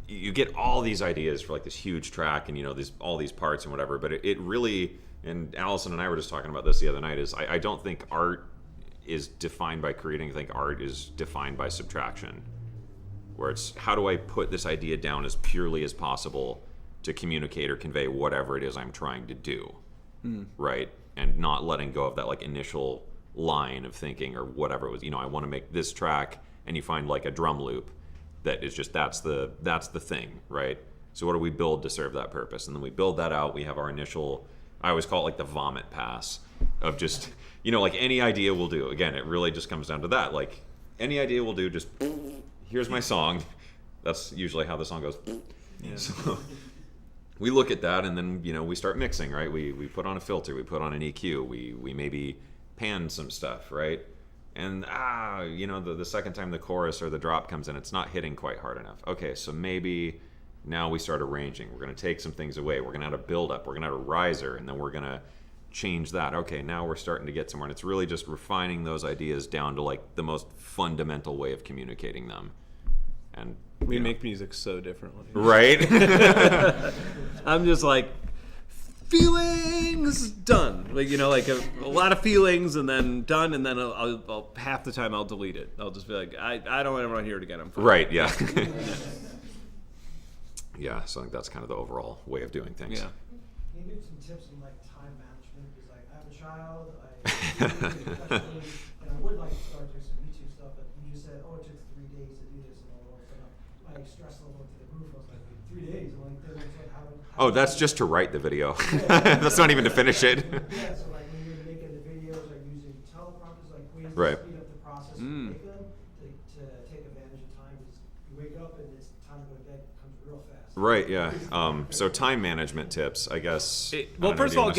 A: you get all these ideas for like this huge track and all these parts and whatever, but it really, and Allison and I were just talking about this the other night, is I don't think art is defined by creating. I think art is defined by subtraction, where it's how do I put this idea down as purely as possible to communicate or convey whatever it is I'm trying to do, right? And not letting go of that like initial line of thinking or whatever it was. I want to make this track, and you find like a drum loop that is just that's the thing, right? So what do we build to serve that purpose? And then we build that out. We have our initial, I always call it like the vomit pass of just, like any idea will do. Again, it really just comes down to that. Like any idea will do, just here's my song. That's usually how the song goes. Yeah. So we look at that, and then, we start mixing, right? We put on a filter, we put on an EQ, we maybe pan some stuff, right? And the second time the chorus or the drop comes in, it's not hitting quite hard enough. Okay, so maybe now we start arranging. We're going to take some things away. We're going to add a build-up. We're going to add a riser, and then we're going to change that. Okay, now we're starting to get somewhere. And it's really just refining those ideas down to like the most fundamental way of communicating them. And
B: we make music so differently.
A: Right?
B: I'm just like, feelings done, like a lot of feelings, and then done, and then I'll half the time I'll delete it. I'll just be like, I don't ever want to hear it again. I'm fine.
A: Right. Yeah. Yeah. So I think that's kind of the overall way of doing things.
B: Yeah.
G: Can you give some tips on like time management? Because like I have a child, and I would like to start doing some YouTube stuff, but you just said, oh, it took 3 days to do this, and all of a sudden my stress level to the roof. I was like, 3 days. I'm like, then it's like how
A: Oh, that's just to write the video. That's not even to finish it.
G: Yeah, so like when you're making the videos or using teleprompters, like ways to
A: Right.
G: speed up the process and make them to take advantage of time. Because you wake up and it's time to go to bed, it comes real fast.
A: Right, yeah. So time management tips, I guess.
B: First of all, it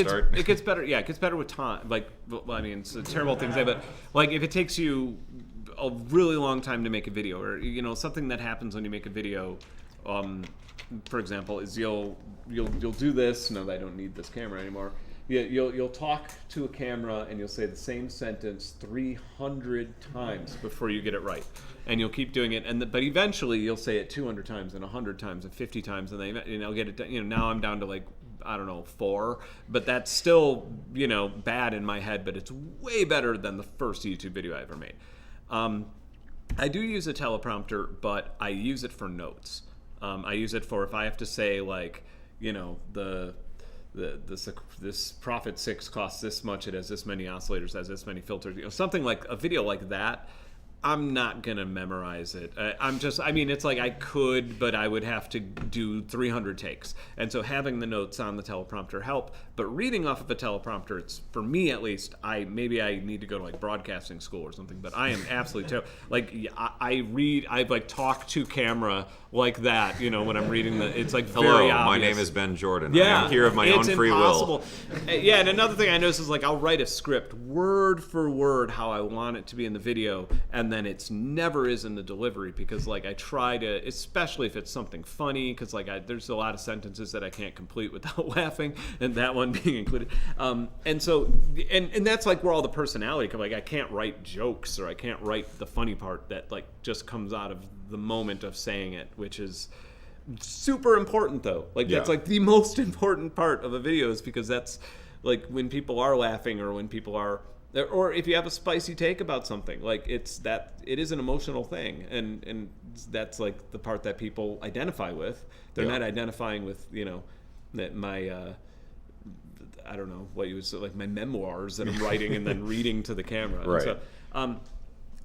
B: gets better. Yeah, it gets better with time. Like, well, I mean, it's a terrible thing to say, but like if it takes you a really long time to make a video, or something that happens when you make a video, for example, is you'll do this. No, I don't need this camera anymore. You'll talk to a camera and you'll say the same sentence 300 times before you get it right, and you'll keep doing it. But eventually you'll say it 200 times and 100 times and 50 times, and then get it done. Now I'm down to like, I don't know, 4, but that's still bad in my head. But it's way better than the first YouTube video I ever made. I do use a teleprompter, but I use it for notes. I use it for if I have to say like, you know, this Prophet 6 costs this much, it has this many oscillators, has this many filters, you know, something like a video like that. I'm not gonna memorize it. I mean, it's like I could, but I would have to do 300 takes. And so having the notes on the teleprompter help, but reading off of a teleprompter, it's, for me at least, maybe I need to go to like broadcasting school or something, but I am absolutely terrible. Like I like talk to camera like that, you know, when I'm reading it's like very
A: Hello,
B: obvious.
A: my name is Benn Jordan.
B: Yeah,
A: I am here of my own free
B: impossible.
A: will.
B: Yeah, and another thing I noticed is like I'll write a script word for word how I want it to be in the video, and then it's never is in the delivery because like I try to, especially if it's something funny, because like there's a lot of sentences that I can't complete without laughing, and that one being included. And so, and that's like where all the personality comes. Like I can't write jokes or I can't write the funny part that like just comes out of the moment of saying it, which is super important though. Like that's like the most important part of a video, is because that's like when people are laughing or when people are, or if you have a spicy take about something, like it is an emotional thing, and that's like the part that people identify with. They're not identifying with, you know, that my I don't know what you would say, like my memoirs that I'm writing and then reading to the camera.
A: Right.
B: And so,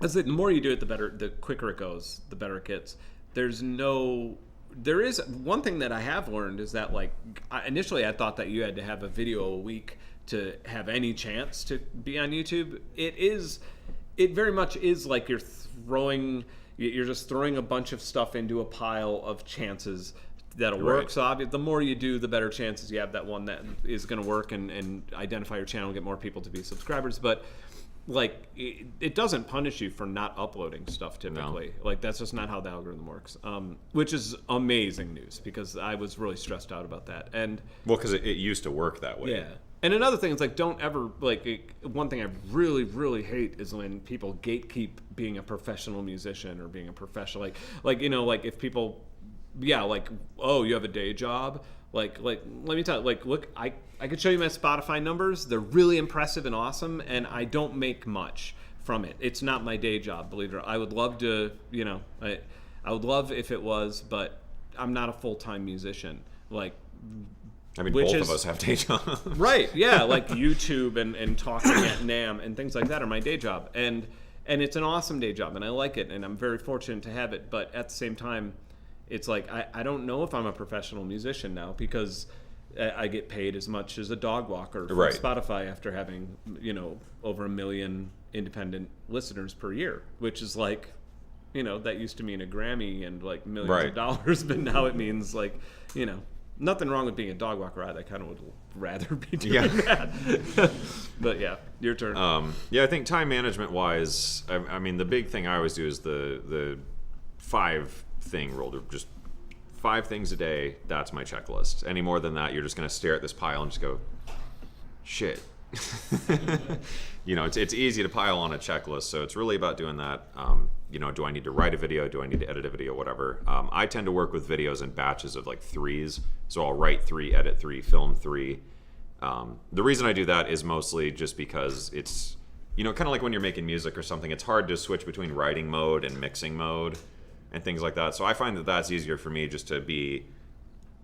B: as the more you do it, the quicker it goes, the better it gets. There is one thing that I have learned is that like initially I thought that you had to have a video a week to have any chance to be on YouTube. It very much is like you're just throwing a bunch of stuff into a pile of chances that'll work. So the more you do, the better chances you have that one that is going to work and identify your channel and get more people to be subscribers. But like it doesn't punish you for not uploading stuff typically. No. Like that's just not how the algorithm works, which is amazing news because I was really stressed out about that. And
A: well, because it used to work that way.
B: Yeah. And another thing is like don't ever one thing I really really hate is when people gatekeep being a professional musician or being a professional like you know, like if people like, oh, you have a day job, like let me tell you, like look, I could show you my Spotify numbers. They're really impressive and awesome, and I don't make much from it. It's not my day job, believe it or not. I would love to, you know, I would love if it was, but I'm not a full-time musician. Like,
A: I mean, both of us have day jobs.
B: Right, yeah, like YouTube and talking at NAMM and things like that are my day job. And it's an awesome day job, and I like it, and I'm very fortunate to have it. But at the same time, it's like I don't know if I'm a professional musician now because I get paid as much as a dog walker from Spotify after having, you know, over 1 million independent listeners per year, which is like, you know, that used to mean a Grammy and like millions of dollars, but now it means like, you know, nothing wrong with being a dog walker. I kind of would rather be doing that. But yeah, your turn.
A: I think time management wise, I mean, the big thing I always do is the 5 thing rule. Just 5 things a day. That's my checklist. Any more than that, you're just going to stare at this pile and just go, shit. You know, it's easy to pile on a checklist. So it's really about doing that. You know, do I need to write a video? Do I need to edit a video? Whatever. I tend to work with videos in batches of like 3s. So I'll write 3, edit 3, film 3. The reason I do that is mostly just because it's, you know, kind of like when you're making music or something, it's hard to switch between writing mode and mixing mode and things like that. So I find that that's easier for me just to be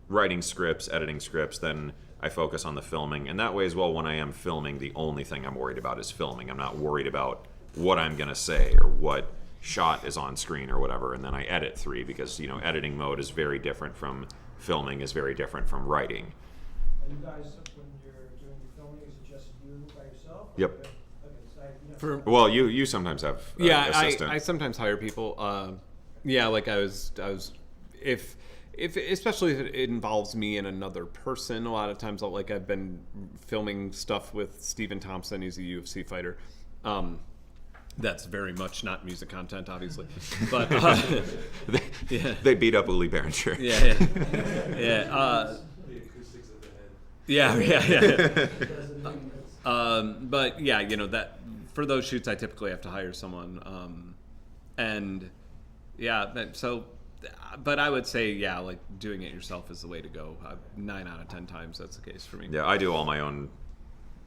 A: writing scripts, editing scripts, then I focus on the filming. And that way as well, when I am filming, the only thing I'm worried about is filming. I'm not worried about what I'm going to say or what shot is on screen or whatever. And then I edit 3 because, you know, editing mode is very different from filming, is very different from writing.
G: And you guys, when you're doing your filming, is it just you by yourself?
A: Yep.
G: Okay, so
A: Well, you sometimes have assistant.
B: I sometimes hire people. Like I was if especially if it involves me and another person, a lot of times I've been filming stuff with Stephen Thompson. He's a UFC fighter. That's very much not music content, obviously, but
A: they beat up Uli Berenger.
C: The acoustics of the head.
B: But yeah, you know, that for those shoots I typically have to hire someone, but I would say like doing it yourself is the way to go. 9 out of 10 times that's the case for me.
A: Yeah, I do all my own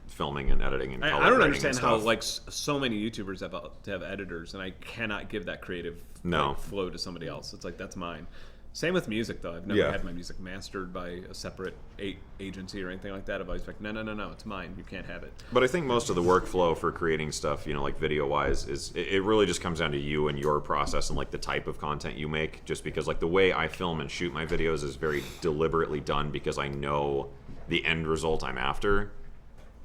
A: filming and editing and color
B: I don't
A: grading
B: understand
A: and
B: how
A: stuff.
B: like so many YouTubers have editors, and I cannot give that creative flow to somebody else. It's like that's mine. Same with music, though. I've never
A: Yeah.
B: had my music mastered by a separate agency or anything like that. I've always been like, no, it's mine. You can't have it.
A: But I think most of the workflow for creating stuff, like video-wise, is it really just comes down to you and your process and like the type of content you make. Just because like the way I film and shoot my videos is very deliberately done because I know the end result I'm after.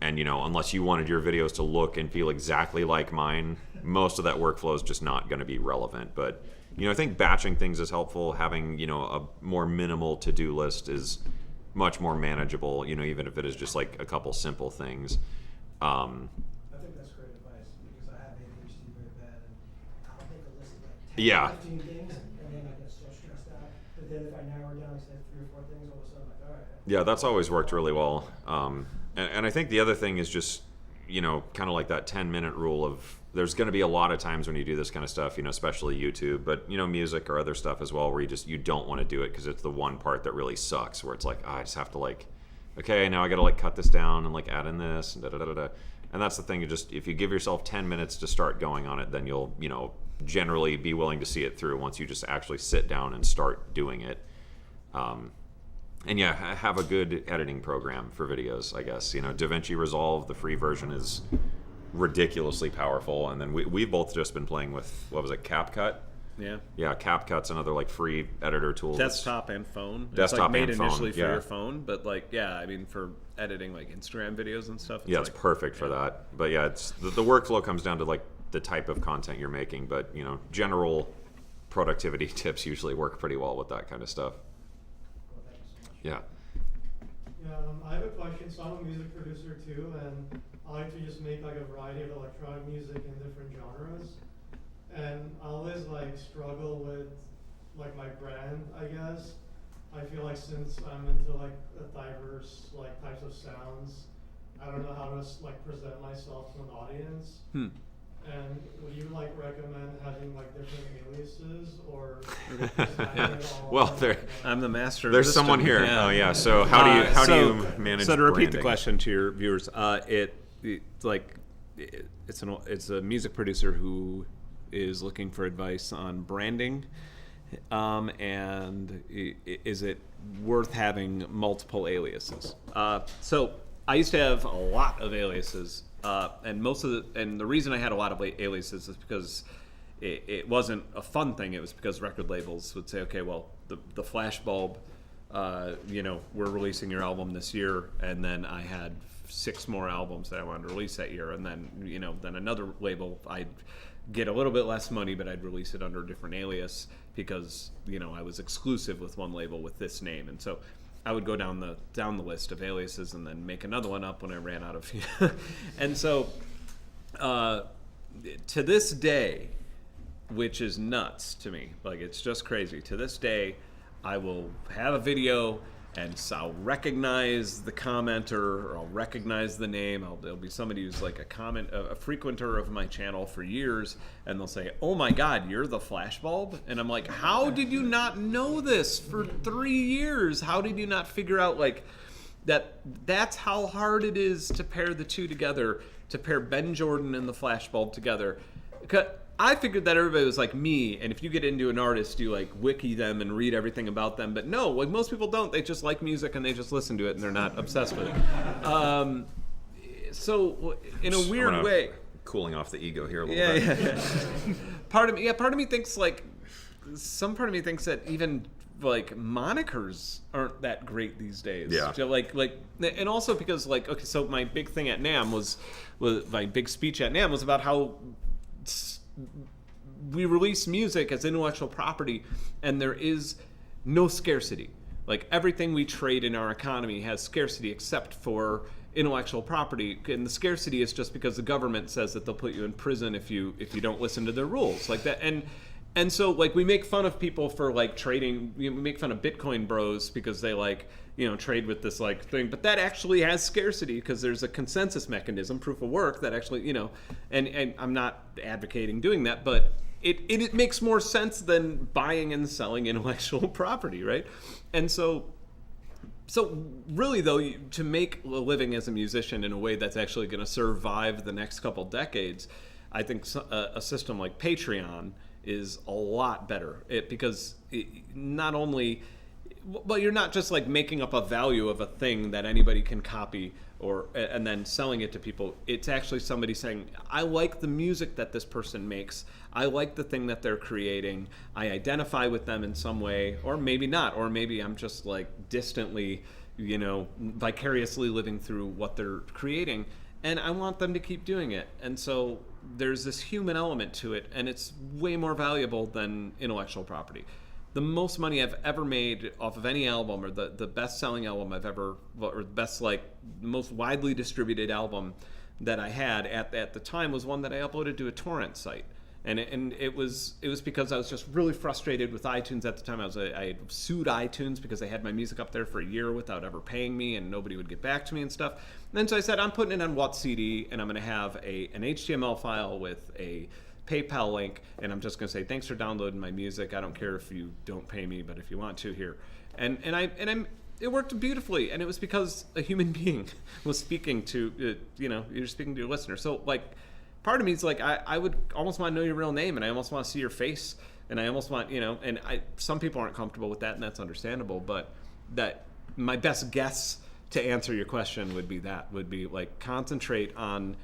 A: And unless you wanted your videos to look and feel exactly like mine, most of that workflow is just not going to be relevant. But I think batching things is helpful. Having a more minimal to-do list is much more manageable. Even if it is just like a couple simple things.
G: I think that's great advice because I have ADHD very bad, and I'll make a list of like 10,
A: Yeah.
G: 15 things, and then I get so stressed out. But then if I narrow it down to say 3 or 4 things, all of a sudden I'm like, all right.
A: Yeah, that's always worked really well. And I think the other thing is just, kind of like that 10-minute rule of there's going to be a lot of times when you do this kind of stuff, especially YouTube, but, music or other stuff as well, where you don't want to do it because it's the one part that really sucks, where it's like, I just have to like, okay, now I got to like cut this down and like add in this and da-da-da-da-da. And that's the thing, if you give yourself 10 minutes to start going on it, then you'll, generally be willing to see it through once you just actually sit down and start doing it. And yeah, have a good editing program for videos, I guess. DaVinci Resolve, the free version, is ridiculously powerful. And then we've both just been playing with, what was it, CapCut?
B: Yeah.
A: Yeah, CapCut's another like free editor tool.
B: Desktop and phone.
A: Desktop
B: it's like made
A: and phone,
B: initially for
A: yeah.
B: your phone, but like, yeah, I mean, for editing like Instagram videos and stuff.
A: It's perfect for that. But yeah, it's the workflow comes down to like the type of content you're making. But general productivity tips usually work pretty well with that kind of stuff.
G: Well, thank you so much.
A: Yeah.
H: Yeah, I have a question. So I'm a music producer too, and I like to just make like a variety of electronic music in different genres. And I always like struggle with like my brand, I guess. I feel like since I'm into like a diverse like types of sounds, I don't know how to like present myself to an audience. And would you like recommend having like different aliases or just having it all
A: Well,
H: like,
B: I'm the master.
A: There's
B: of
A: someone
B: system.
A: here. Oh yeah. So how do you manage?
B: So to repeat the
A: branding?
B: question to your viewers, it's a music producer who is looking for advice on branding, and is it worth having multiple aliases? So I used to have a lot of aliases, and the reason I had a lot of aliases is because it wasn't a fun thing. It was because record labels would say, okay, well, the Flashbulb, we're releasing your album this year, and then I had 6 more albums that I wanted to release that year, and then then another label, I'd get a little bit less money, but I'd release it under a different alias because I was exclusive with one label with this name, and so I would go down the list of aliases and then make another one up when I ran out of. And so to this day, which is nuts to me, like it's just crazy. To this day, I will have a video and so I'll recognize the commenter, or I'll recognize the name. There'll be somebody who's like a frequenter of my channel for years, and they'll say, "Oh my God, you're the Flashbulb," and I'm like, "How did you not know this for 3 years? How did you not figure out like that? That's how hard it is to pair the two together, to pair Benn Jordan and the Flashbulb together." Because I figured that everybody was like me, and if you get into an artist, you like wiki them and read everything about them. But no, like most people don't. They just like music and they just listen to it, and they're not obsessed with it. So in a weird way,
A: cooling off the ego here a little bit.
B: Yeah. Part of me thinks like some part of me thinks that even like monikers aren't that great these days.
A: Yeah.
B: So, like, and also because like, okay, so my big thing at NAMM was my big speech at NAMM was about how we release music as intellectual property, and there is no scarcity. Like everything we trade in our economy has scarcity except for intellectual property, and the scarcity is just because the government says that they'll put you in prison if you don't listen to their rules, like that. And so like we make fun of people for like trading. We make fun of Bitcoin bros because they like trade with this like thing, but that actually has scarcity because there's a consensus mechanism, proof of work, that actually and I'm not advocating doing that, but it makes more sense than buying and selling intellectual property, right? And so really though, to make a living as a musician in a way that's actually going to survive the next couple decades, I think a system like Patreon is a lot better. Because not only, well, you're not just like making up a value of a thing that anybody can copy and then selling it to people. It's actually somebody saying, I like the music that this person makes. I like the thing that they're creating. I identify with them in some way, or maybe not, or maybe I'm just like distantly, vicariously living through what they're creating, and I want them to keep doing it. And so there's this human element to it, and it's way more valuable than intellectual property. The most money I've ever made off of any album, or the best-selling album I've ever, or the best, most widely distributed album that I had at the time, was one that I uploaded to a torrent site. And it was because I was just really frustrated with iTunes at the time. I had sued iTunes because they had my music up there for a year without ever paying me, and nobody would get back to me and stuff. And then so I said, I'm putting it on WhatCD, and I'm going to have an HTML file with a PayPal link, and I'm just going to say, thanks for downloading my music. I don't care if you don't pay me, but if you want to, here. And it worked beautifully, and it was because a human being was speaking to, you're speaking to your listener. So, part of me is I would almost want to know your real name, and I almost want to see your face, and I almost want, some people aren't comfortable with that, and that's understandable, but that my best guess to answer your question would be concentrate on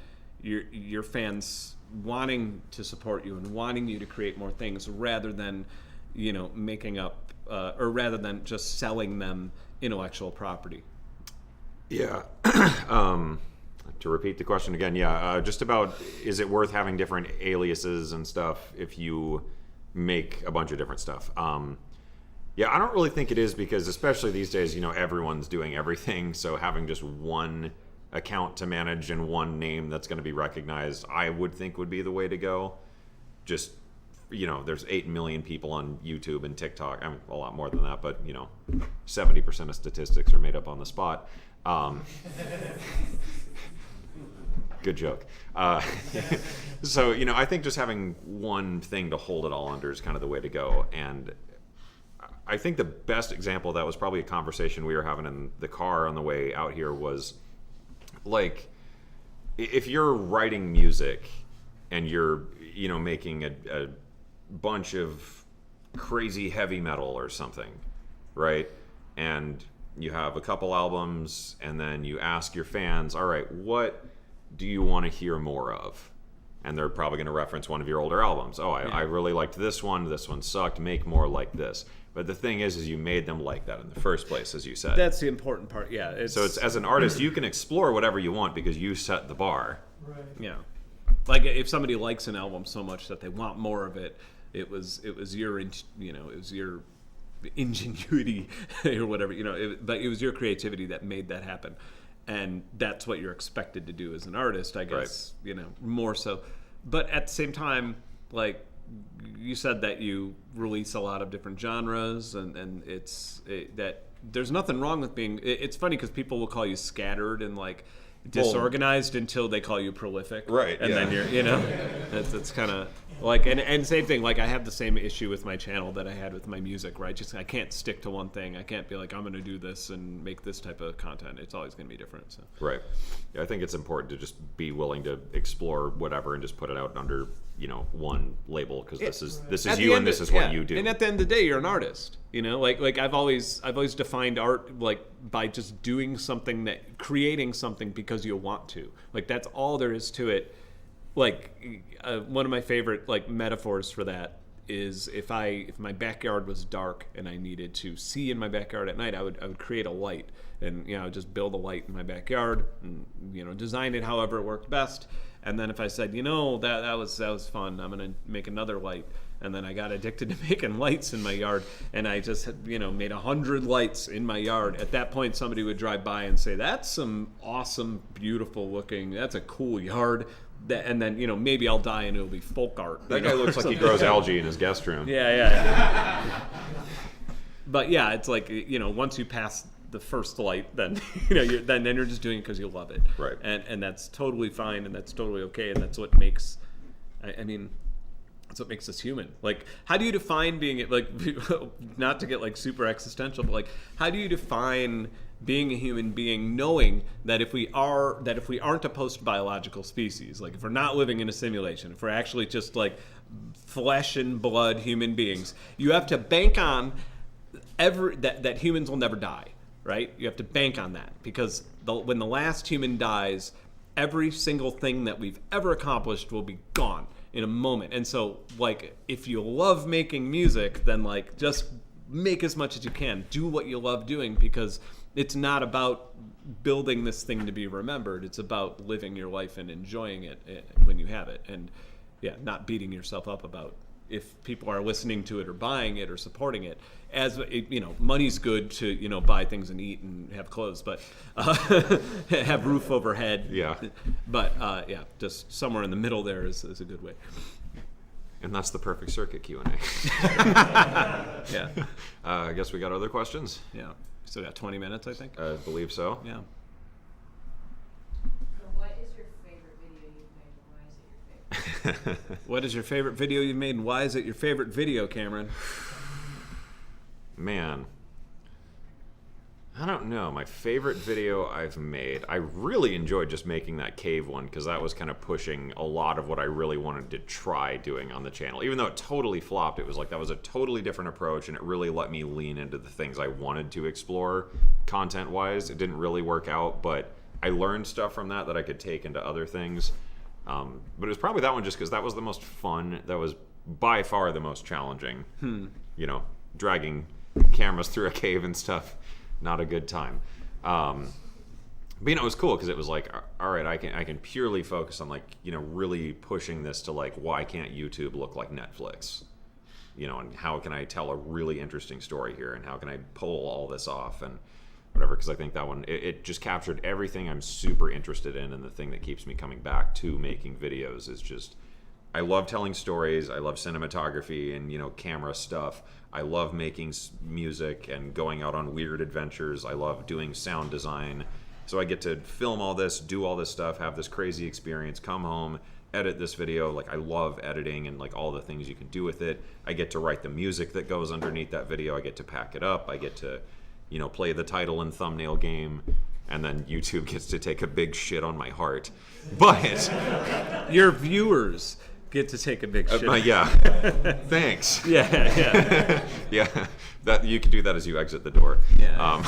B: your fans wanting to support you and wanting you to create more things, rather than making up or rather than just selling them intellectual property.
A: Yeah. To repeat the question again, just about, is it worth having different aliases and stuff if you make a bunch of different stuff? I don't really think it is, because especially these days, everyone's doing everything, so having just one account to manage and one name that's going to be recognized, I would think would be the way to go. Just, there's 8 million people on YouTube and TikTok. I mean, a lot more than that, but 70% of statistics are made up on the spot. Good joke. So, I think just having one thing to hold it all under is kind of the way to go. And I think the best example of that was probably a conversation we were having in the car on the way out here, was if you're writing music and you're, making a bunch of crazy heavy metal or something, right? And you have a couple albums, and then you ask your fans, all right, what do you want to hear more of? And they're probably going to reference one of your older albums. I really liked this one sucked, make more like this. But the thing is you made them like that in the first place, as you said.
B: That's the important part, yeah.
A: So it's, as an artist, you can explore whatever you want because you set the bar.
H: Right.
B: Yeah. If somebody likes an album so much that they want more of it, it was your ingenuity or whatever, but it was your creativity that made that happen. And that's what you're expected to do as an artist, I guess,
A: right.
B: More so. But at the same time, you said that you release a lot of different genres, and that there's nothing wrong with being. It's funny because people will call you scattered and disorganized until they call you prolific,
A: right?
B: And then you're, it's kind of and same thing. I have the same issue with my channel that I had with my music, right? I can't stick to one thing. I can't be I'm going to do this and make this type of content. It's always going to be different. So.
A: Right. Yeah, I think it's important to just be willing to explore whatever and just put it out under one label, because this is you and this is what you do.
B: And at the end of the day, you're an artist. I've always defined art by just doing something, creating something because you want to. That's all there is to it. One of my favorite metaphors for that is if my backyard was dark and I needed to see in my backyard at night, I would create a light, and I would just build a light in my backyard and design it however it worked best. And then if I said, that was fun, I'm gonna make another light, and then I got addicted to making lights in my yard, and I just made 100 lights in my yard. At that point, somebody would drive by and say, "That's some awesome, beautiful looking. That's a cool yard." And then maybe I'll die and it'll be folk art.
A: That guy looks like he grows algae in his guest room.
B: Yeah. But yeah, it's once you pass the first light, then then you're just doing it because you love it,
A: right?
B: And that's totally fine, and that's totally okay, and that's what makes. That's what makes us human. How do you define being not to get super existential, but how do you define being a human being, knowing that if we aren't a post-biological species, if we're not living in a simulation, if we're actually just flesh and blood human beings. You have to bank on that humans will never die, right? You have to bank on that, because when the last human dies, every single thing that we've ever accomplished will be gone in a moment. And so, like, if you love making music, then, like, just make as much as you can. Do what you love doing, because it's not about building this thing to be remembered. It's about living your life and enjoying it when you have it. And, yeah, not beating yourself up about if people are listening to it or buying it or supporting it. As you know, money's good to, you know, buy things and eat and have clothes, but have roof overhead.
A: Yeah.
B: But yeah, just somewhere in the middle there is a good way.
A: And that's the perfect circuit Q&A.
B: Yeah.
A: I guess we got other questions?
B: Yeah. Still got 20 minutes, I think.
A: I believe so.
B: Yeah.
I: What is your favorite video you've made, and why is it your favorite?
B: What is your favorite video you've made, and why is it your favorite video, Cameron?
A: Man, I don't know. My favorite video I've made, I really enjoyed just making that cave one, because that was kind of pushing a lot of what I really wanted to try doing on the channel. Even though it totally flopped, it was like that was a totally different approach, and it really let me lean into the things I wanted to explore content-wise. It didn't really work out, but I learned stuff from that I could take into other things. But it was probably that one just because that was the most fun. That was by far the most challenging. You know, dragging cameras through a cave and stuff, not a good time. But you know, it was cool because it was like, all right, I can purely focus on, like, you know, really pushing this to, like, why can't YouTube look like Netflix? You know, and how can I tell a really interesting story here, and how can I pull all this off and whatever? Because I think that one, it just captured everything I'm super interested in, and the thing that keeps me coming back to making videos is just, I love telling stories. I love cinematography and, you know, camera stuff. I love making music and going out on weird adventures. I love doing sound design. So I get to film all this, do all this stuff, have this crazy experience, come home, edit this video. Like, I love editing and, like, all the things you can do with it. I get to write the music that goes underneath that video. I get to pack it up. I get to, you know, play the title and thumbnail game. And then YouTube gets to take a big shit on my heart. But
B: your viewers get to take a big shit.
A: Yeah. Thanks.
B: Yeah.
A: Yeah. That you can do that as you exit the door.
B: Yeah.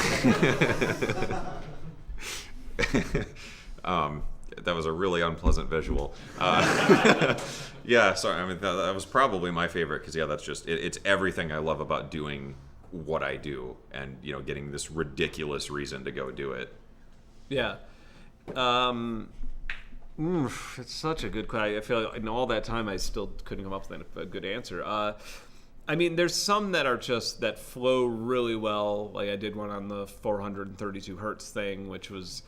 A: That was a really unpleasant visual. Yeah. Sorry. I mean, that was probably my favorite because, yeah, that's just it's everything I love about doing what I do, and, you know, getting this ridiculous reason to go do it.
B: Yeah. It's such a good question. I feel like in all that time I still couldn't come up with a good answer. I mean, there's some that are just, that flow really well. Like, I did one on the 432 hertz thing, which was,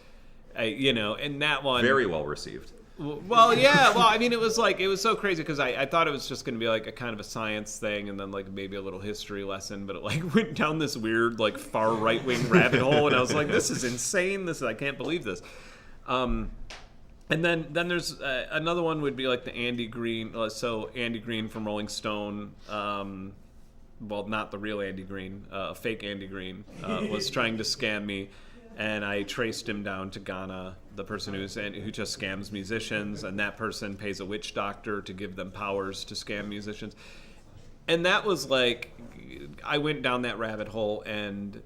B: you know, and that one...
A: Very well received.
B: Well, yeah. Well, I mean, it was so crazy because I thought it was just going to be like a kind of a science thing, and then, like, maybe a little history lesson, but it, like, went down this weird, like, far right-wing rabbit hole, and I was like, this is insane. I can't believe this. And then there's another one would be like the Andy Green. So Andy Green from Rolling Stone, well, not the real Andy Green, fake Andy Green, was trying to scam me, and I traced him down to Ghana, the person who just scams musicians, and that person pays a witch doctor to give them powers to scam musicians. And that was like, I went down that rabbit hole and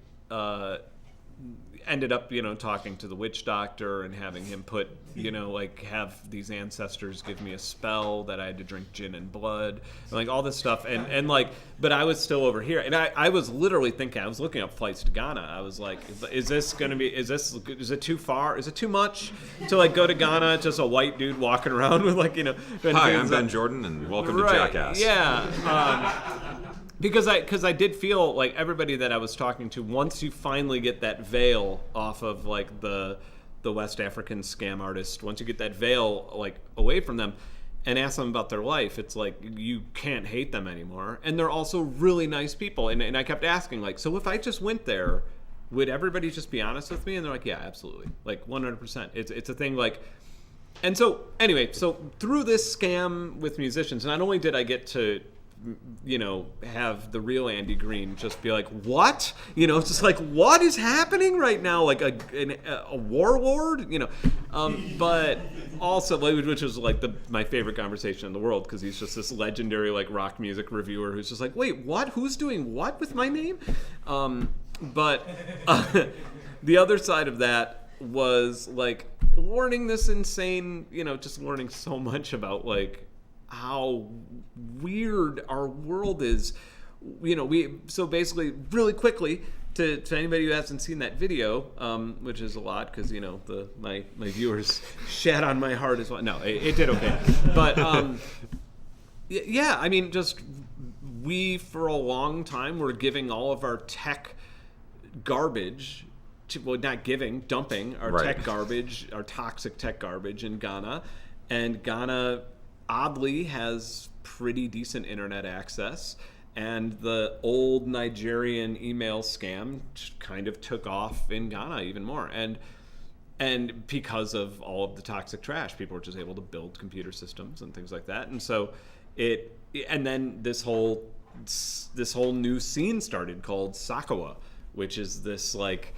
B: ended up, you know, talking to the witch doctor and having him put, you know, like, have these ancestors give me a spell that I had to drink gin and blood, and, like, all this stuff, and like, but I was still over here, and I was literally thinking, I was looking up flights to Ghana. I was like, is it too far? Is it too much to, like, go to Ghana, just a white dude walking around with, like, you know,
A: hi, I'm Benn Jordan, and welcome to Jackass.
B: Yeah. Because I did feel like everybody that I was talking to, once you finally get that veil off of, like, the West African scam artist, once you get that veil, like, away from them and ask them about their life, it's like you can't hate them anymore. And they're also really nice people. And I kept asking, like, so if I just went there, would everybody just be honest with me? And they're like, yeah, absolutely. Like, 100%. It's a thing, like... And so, anyway, so through this scam with musicians, not only did I get to have the real Andy Green just be like, what? It's just like, what is happening right now? Like a warlord? But also, which is like my favorite conversation in the world, because he's just this legendary like rock music reviewer who's just like, wait, what? Who's doing what with my name? But the other side of that was like learning this insane, just learning so much about like how weird our world is. So basically, really quickly, to anybody who hasn't seen that video, which is a lot because my viewers shat on my heart as well. No, it did okay, but yeah, I mean, just we for a long time were giving all of our tech garbage. Dumping our tech garbage, our toxic tech garbage in Ghana, and Ghana oddly has pretty decent internet access, and the old Nigerian email scam kind of took off in Ghana even more, and because of all of the toxic trash, people were just able to build computer systems and things like that, and so and then this whole new scene started called Sakawa, which is this like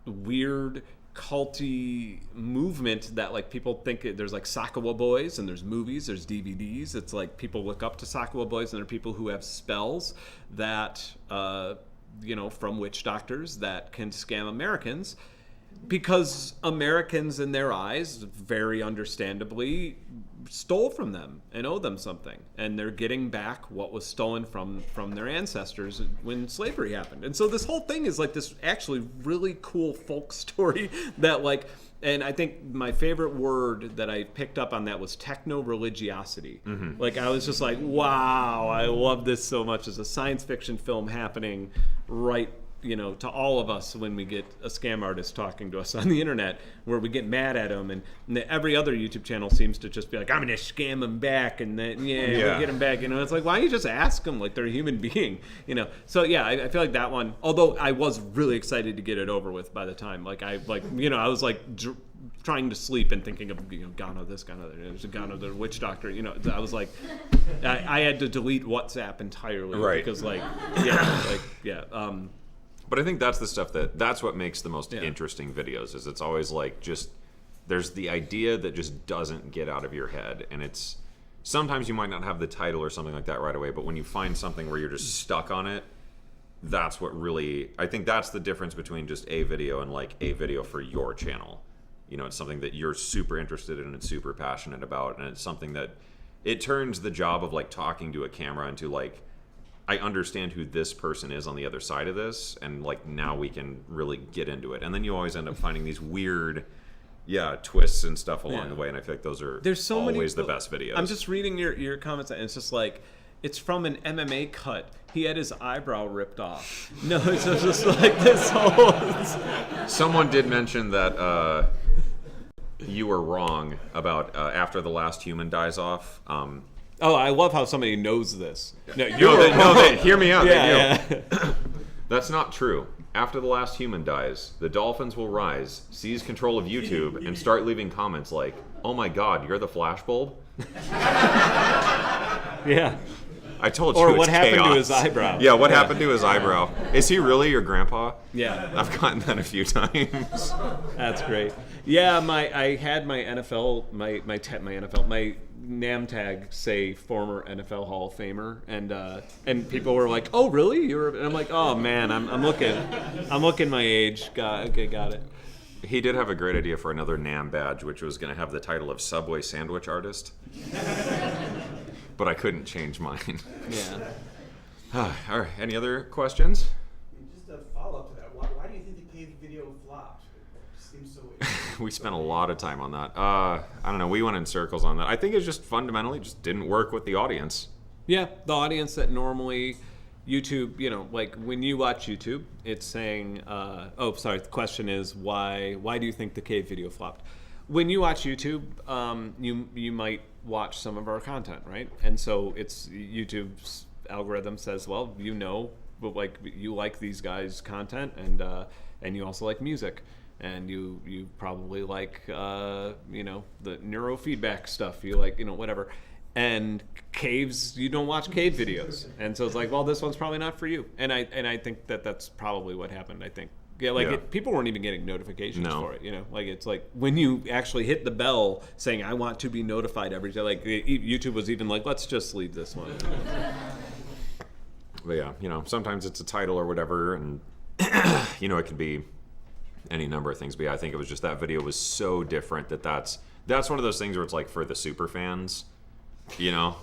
B: weird culty movement that like people think there's like Sakawa boys, and there's movies, there's DVDs. It's like people look up to Sakawa boys, and they're people who have spells that from witch doctors that can scam Americans, because Americans in their eyes very understandably stole from them and owe them something, and they're getting back what was stolen from their ancestors when slavery happened. And so this whole thing is like this actually really cool folk story that like, and I think my favorite word that I picked up on that was techno-religiosity. Mm-hmm. Like I was just like, wow, I love this so much. As a science fiction film happening right to all of us when we get a scam artist talking to us on the internet, where we get mad at him, and every other YouTube channel seems to just be like, I'm gonna scam him back, and then we get him back. It's like, why don't you just ask them like they're a human being? So yeah, I feel like that one, although I was really excited to get it over with by the time I was like trying to sleep and thinking of Ghana this, Ghana that, there's a Ghana the witch doctor. I was like, I had to delete WhatsApp entirely, right? Because
A: But I think that's the stuff that's what makes the most interesting videos, is it's always like just there's the idea that just doesn't get out of your head, and it's sometimes you might not have the title or something like that right away, but when you find something where you're just stuck on it, that's what really, I think that's the difference between just a video and like a video for your channel. It's something that you're super interested in and super passionate about, and it's something that it turns the job of like talking to a camera into like, I understand who this person is on the other side of this, and like now we can really get into it. And then you always end up finding these weird twists and stuff along the way, and I feel like those are always the best videos.
B: I'm just reading your comments, and it's just like, it's from an MMA cut. He had his eyebrow ripped off. No, it's just like this whole...
A: Someone did mention that you were wrong about after the last human dies off.
B: Oh, I love how somebody knows this. No,
A: hear me out.
B: Yeah.
A: That's not true. After the last human dies, the dolphins will rise, seize control of YouTube, and start leaving comments like, "Oh my God, you're the flashbulb."
B: Yeah.
A: I told you.
B: Or
A: it's
B: what happened
A: chaos.
B: to his eyebrow?
A: Yeah, what happened to his eyebrow? Is he really your grandpa?
B: Yeah.
A: I've gotten that a few times.
B: That's great. Yeah, I had my NFL, my NAMM tag say former NFL Hall of Famer, and people were like, "Oh, really?" And I'm like, "Oh man, I'm looking my age." Got it.
A: He did have a great idea for another NAMM badge, which was going to have the title of Subway Sandwich Artist. But I couldn't change mine.
B: Yeah.
A: All right. Any other questions?
F: Just a follow-up to that. Why do you think the cave video flopped? It seems so...
A: We spent a lot of time on that. I don't know. We went in circles on that. I think it just fundamentally just didn't work with the audience.
B: Yeah, the audience that normally YouTube, like when you watch YouTube, it's saying, the question is why do you think the cave video flopped? When you watch YouTube, you might watch some of our content, right? And so it's YouTube's algorithm says, well, but like you like these guys' content, and you also like music, and you probably like the neurofeedback stuff. You like whatever, and caves, you don't watch cave videos, and so it's like, well, this one's probably not for you. And I think that's probably what happened. I think people weren't even getting notifications for it. Like it's like when you actually hit the bell saying I want to be notified every day. Like YouTube was even like, let's just leave this one.
A: But yeah, sometimes it's a title or whatever, and it could be any number of things. But yeah, I think it was just that video was so different that's one of those things where it's like for the super fans, where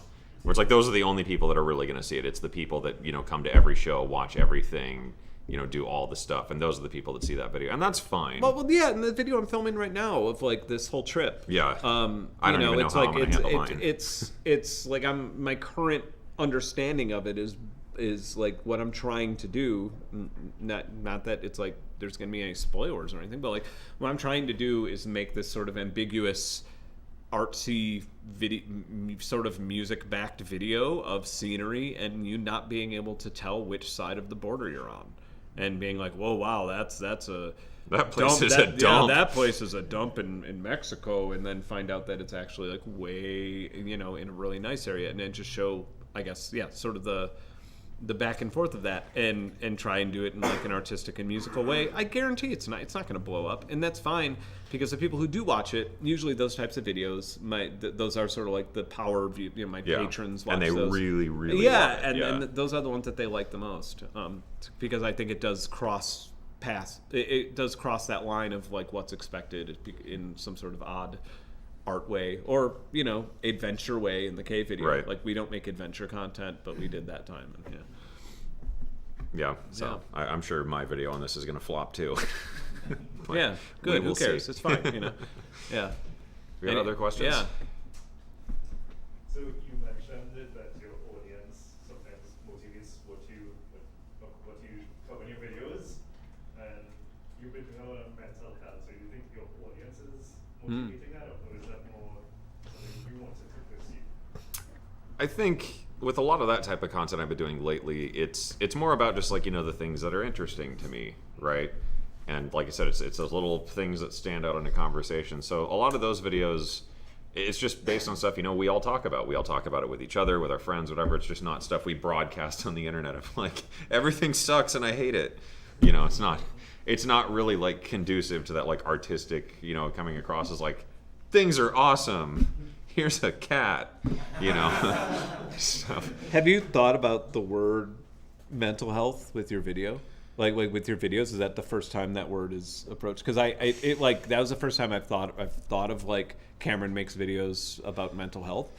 A: it's like those are the only people that are really going to see it. It's the people that come to every show, watch everything, do all the stuff, and those are the people that see that video, and that's fine.
B: Well, yeah, and the video I'm filming right now of like this whole trip.
A: Yeah. I don't even know how I'm going to handle mine.
B: It's like my current understanding of it is like what I'm trying to do. Not that it's like there's going to be any spoilers or anything, but like what I'm trying to do is make this sort of ambiguous, artsy video, sort of music-backed video of scenery, and you not being able to tell which side of the border you're on, and being like, whoa, wow, that's a
A: that place is a dump.
B: Yeah, that place is a dump in Mexico, and then find out that it's actually like way, in a really nice area, and then just show, I guess, sort of the back and forth of that, and try and do it in like an artistic and musical way. I guarantee it's not going to blow up, and that's fine, because the people who do watch it, usually those types of videos, those are sort of like the power view. My patrons watch those, and they
A: really love it.
B: And those are the ones that they like the most, because I think it does cross paths. It does cross that line of like what's expected in some sort of odd art way, or adventure way in the cave video.
A: Right.
B: Like we don't make adventure content, but we did that time. And
A: so I'm sure my video on this is going to flop too.
B: Yeah, good. Who cares?
A: See.
B: It's fine. Yeah.
A: We got other questions?
B: Yeah.
J: So you mentioned that your audience sometimes motivates what you cover in your videos, and you've been doing a lot of mental health. So you think your audience is motivating that, or is that more something you wanted to pursue?
A: I think with a lot of that type of content I've been doing lately, it's more about just like the things that are interesting to me, right? And like I said, it's those little things that stand out in a conversation. So a lot of those videos, it's just based on stuff we all talk about. We all talk about it with each other, with our friends, whatever. It's just not stuff we broadcast on the internet of like everything sucks and I hate it. It's not really like conducive to that like artistic, coming across as like things are awesome. Here's a cat, stuff.
B: Have you thought about the word mental health with your video? Like with your videos, is that the first time that word is approached? Because that was the first time I've thought of like Cameron makes videos about mental health.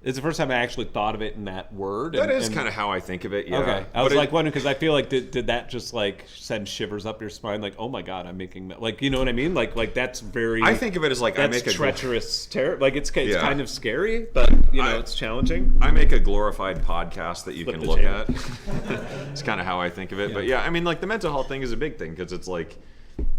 B: It's the first time I actually thought of it in that word.
A: That is kind of how I think of it, yeah.
B: Okay. I was like wondering, because I feel like did that just like send shivers up your spine? Like, oh my God, I'm making, like, you know what I mean? Like that's very...
A: I think of it as like I make a...
B: treacherous terror. Like it's kind of scary, but it's challenging.
A: I make a glorified podcast that you can look at. It's kind of how I think of it. Yeah. But yeah, I mean, like the mental health thing is a big thing, because it's like...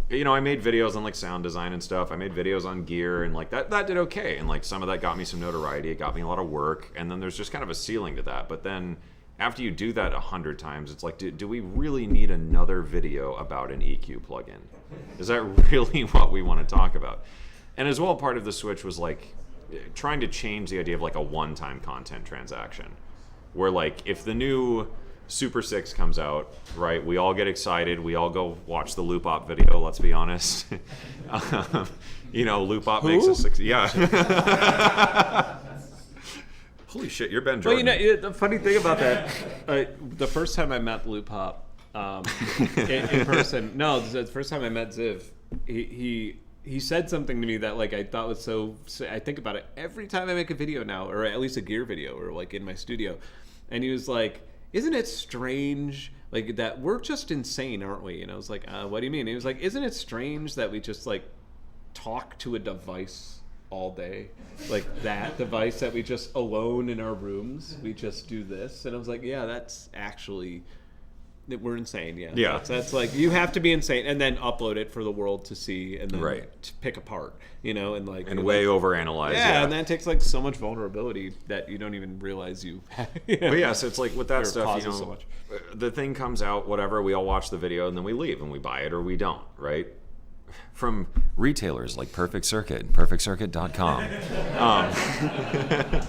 A: I made videos on like sound design and stuff. I made videos on gear, and like that did okay. And like some of that got me some notoriety. It got me a lot of work. And then there's just kind of a ceiling to that. But then after you do that 100 times, it's like, do we really need another video about an EQ plugin? Is that really what we want to talk about? And as well, part of the switch was like trying to change the idea of like a one-time content transaction, where like if the new Super 6 comes out, right? We all get excited. We all go watch the Loop Op video, let's be honest. Loop Op makes a 6. Yeah. Holy shit, you're Benn Jordan.
B: Well, the funny thing about that, the first time I met Loop Op in person, no, the first time I met Ziv, he said something to me that like I thought was so, I think about it every time I make a video now, or at least a gear video, or like in my studio. And he was like, isn't it strange like that we're just insane, aren't we? And I was like, what do you mean? And he was like, isn't it strange that we just like talk to a device all day, like that device that we just alone in our rooms, we just do this? And I was like, yeah, that's actually, we're insane. Yeah. That's like, you have to be insane and then upload it for the world to see, and then to pick apart, and like,
A: and way overanalyze.
B: Yeah, and that takes like so much vulnerability that you don't even realize you have.
A: But yeah, so it's like with that stuff, so much. The thing comes out, whatever, we all watch the video and then we leave and we buy it or we don't, right? from retailers like Perfect Circuit, perfectcircuit.com.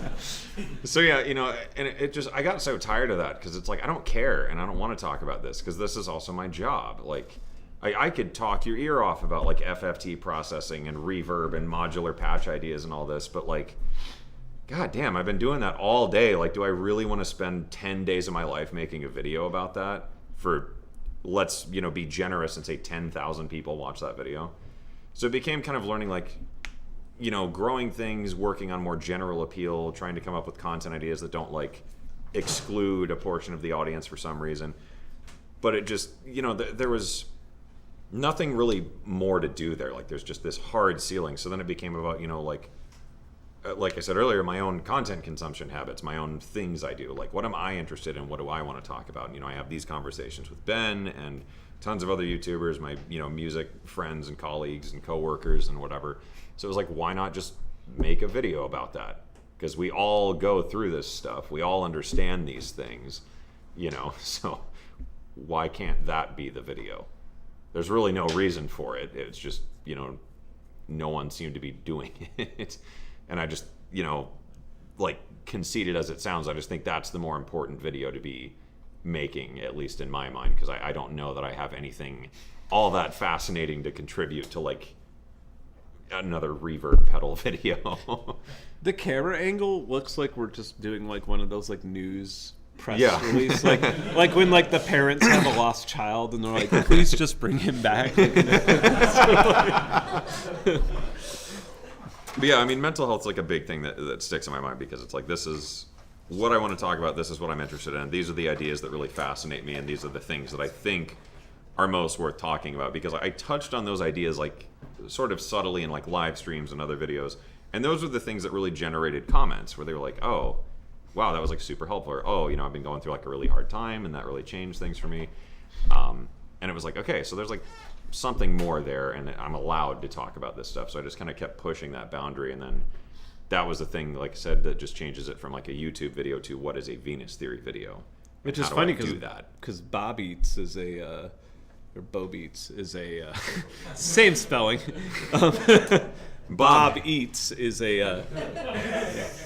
A: So yeah, you know, and it just, I got so tired of that because it's like, I don't care and I don't want to talk about this because this is also my job. Like, I could talk your ear off about like FFT processing and reverb and modular patch ideas and all this, but like, God damn, I've been doing that all day. Like, do I really want to spend 10 days of my life making a video about that for, let's, you know, be generous and say 10,000 people watch that video? So it became kind of learning, like, you know, growing things, working on more general appeal, trying to come up with content ideas that don't like exclude a portion of the audience for some reason. But it just, you know, there was nothing really more to do there. Like, there's just this hard ceiling. So then it became about, you know, like I said earlier, my own content consumption habits, my own things I do. Like, what am I interested in? What do I want to talk about? And, you know, I have these conversations with Ben and tons of other YouTubers, my, you know, music friends and colleagues and coworkers and whatever. So it was like, why not just make a video about that? Because we all go through this stuff. We all understand these things, you know, so why can't that be the video? There's really no reason for it. It's just, you know, no one seemed to be doing it. And I just, you know, like, conceited as it sounds, I just think that's the more important video to be making, at least in my mind, because I don't know that I have anything all that fascinating to contribute to, like, another reverb pedal video.
B: The camera angle looks like we're just doing like one of those like news press
A: Yeah.
B: release, like when like the parents have a lost child and they're like, please just bring him back.
A: But yeah, I mean, mental health's like a big thing that sticks in my mind because it's like, this is what I want to talk about. This is what I'm interested in. These are the ideas that really fascinate me, and these are the things that I think are most worth talking about, because I touched on those ideas like sort of subtly in like live streams and other videos, and those are the things that really generated comments where they were like, oh, wow, that was like super helpful, or oh, you know, I've been going through like a really hard time and that really changed things for me. And it was like, okay, so there's like something more there, and I'm allowed to talk about this stuff. So I just kind of kept pushing that boundary, and then that was the thing, like I said, that just changes it from like a YouTube video to what is a Venus Theory video.
B: Which
A: And
B: is
A: how do I
B: funny
A: do that?
B: because Bob Eats is a or Bo Beats is a same spelling. Bob Eats is a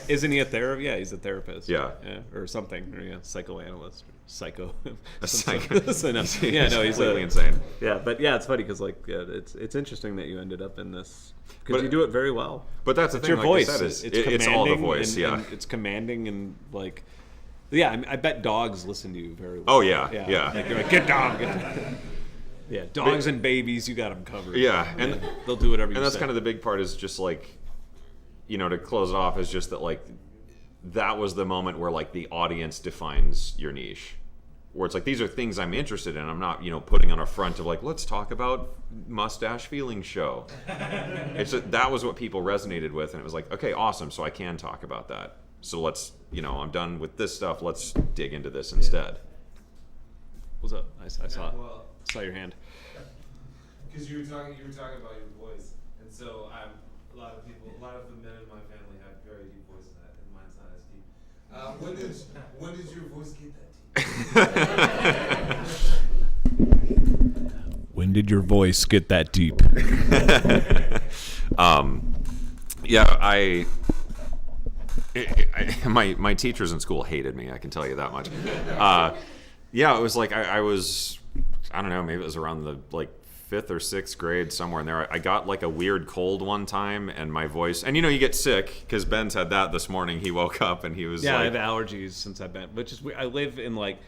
B: isn't he a therapist? Yeah, he's a therapist.
A: Yeah.
B: Or something, or yeah, psychoanalyst, or psycho.
A: A psycho.
B: So, no, yeah, no, he's
A: completely insane.
B: Yeah, but yeah, it's funny because like it's interesting that you ended up in this because
A: But-
B: you do it very well.
A: But that's the
B: It's
A: thing,
B: your
A: like
B: voice.
A: I said, is
B: it's
A: all the
B: commanding
A: voice.
B: and-
A: Yeah.
B: and it's commanding and like. Yeah, I bet dogs listen to you very well.
A: Oh, yeah, yeah.
B: Like, you're like, get down, get down. Yeah, dogs and babies, you got them covered.
A: Yeah, and
B: they'll do whatever you
A: And that's
B: say.
A: kind of the big part, is just like, you know, to close it off, is just that like that was the moment where like the audience defines your niche, where it's like, these are things I'm interested in. I'm not, you know, putting on a front of like, let's talk about Mustache Feeling Show. It's that was what people resonated with, and it was like, okay, awesome, so I can talk about that. So let's, you know, I'm done with this stuff. Let's dig into this instead.
B: What's up? I saw it.
C: Well,
B: Saw your hand.
C: because you were talking about your voice, and so a lot of the men in my family have very deep voices, and mine's not as deep. When did your voice get that deep?
B: When did your voice get that deep?
A: Yeah, my teachers in school hated me. I can tell you that much. Yeah, it was like I was, I don't know, maybe it was around the like 5th or 6th grade, somewhere in there. I got like a weird cold one time, and my voice, and you know, you get sick, because Ben's had that this morning. He woke up and he was
B: Yeah, I
A: like,
B: have allergies since I've been, which is I live in like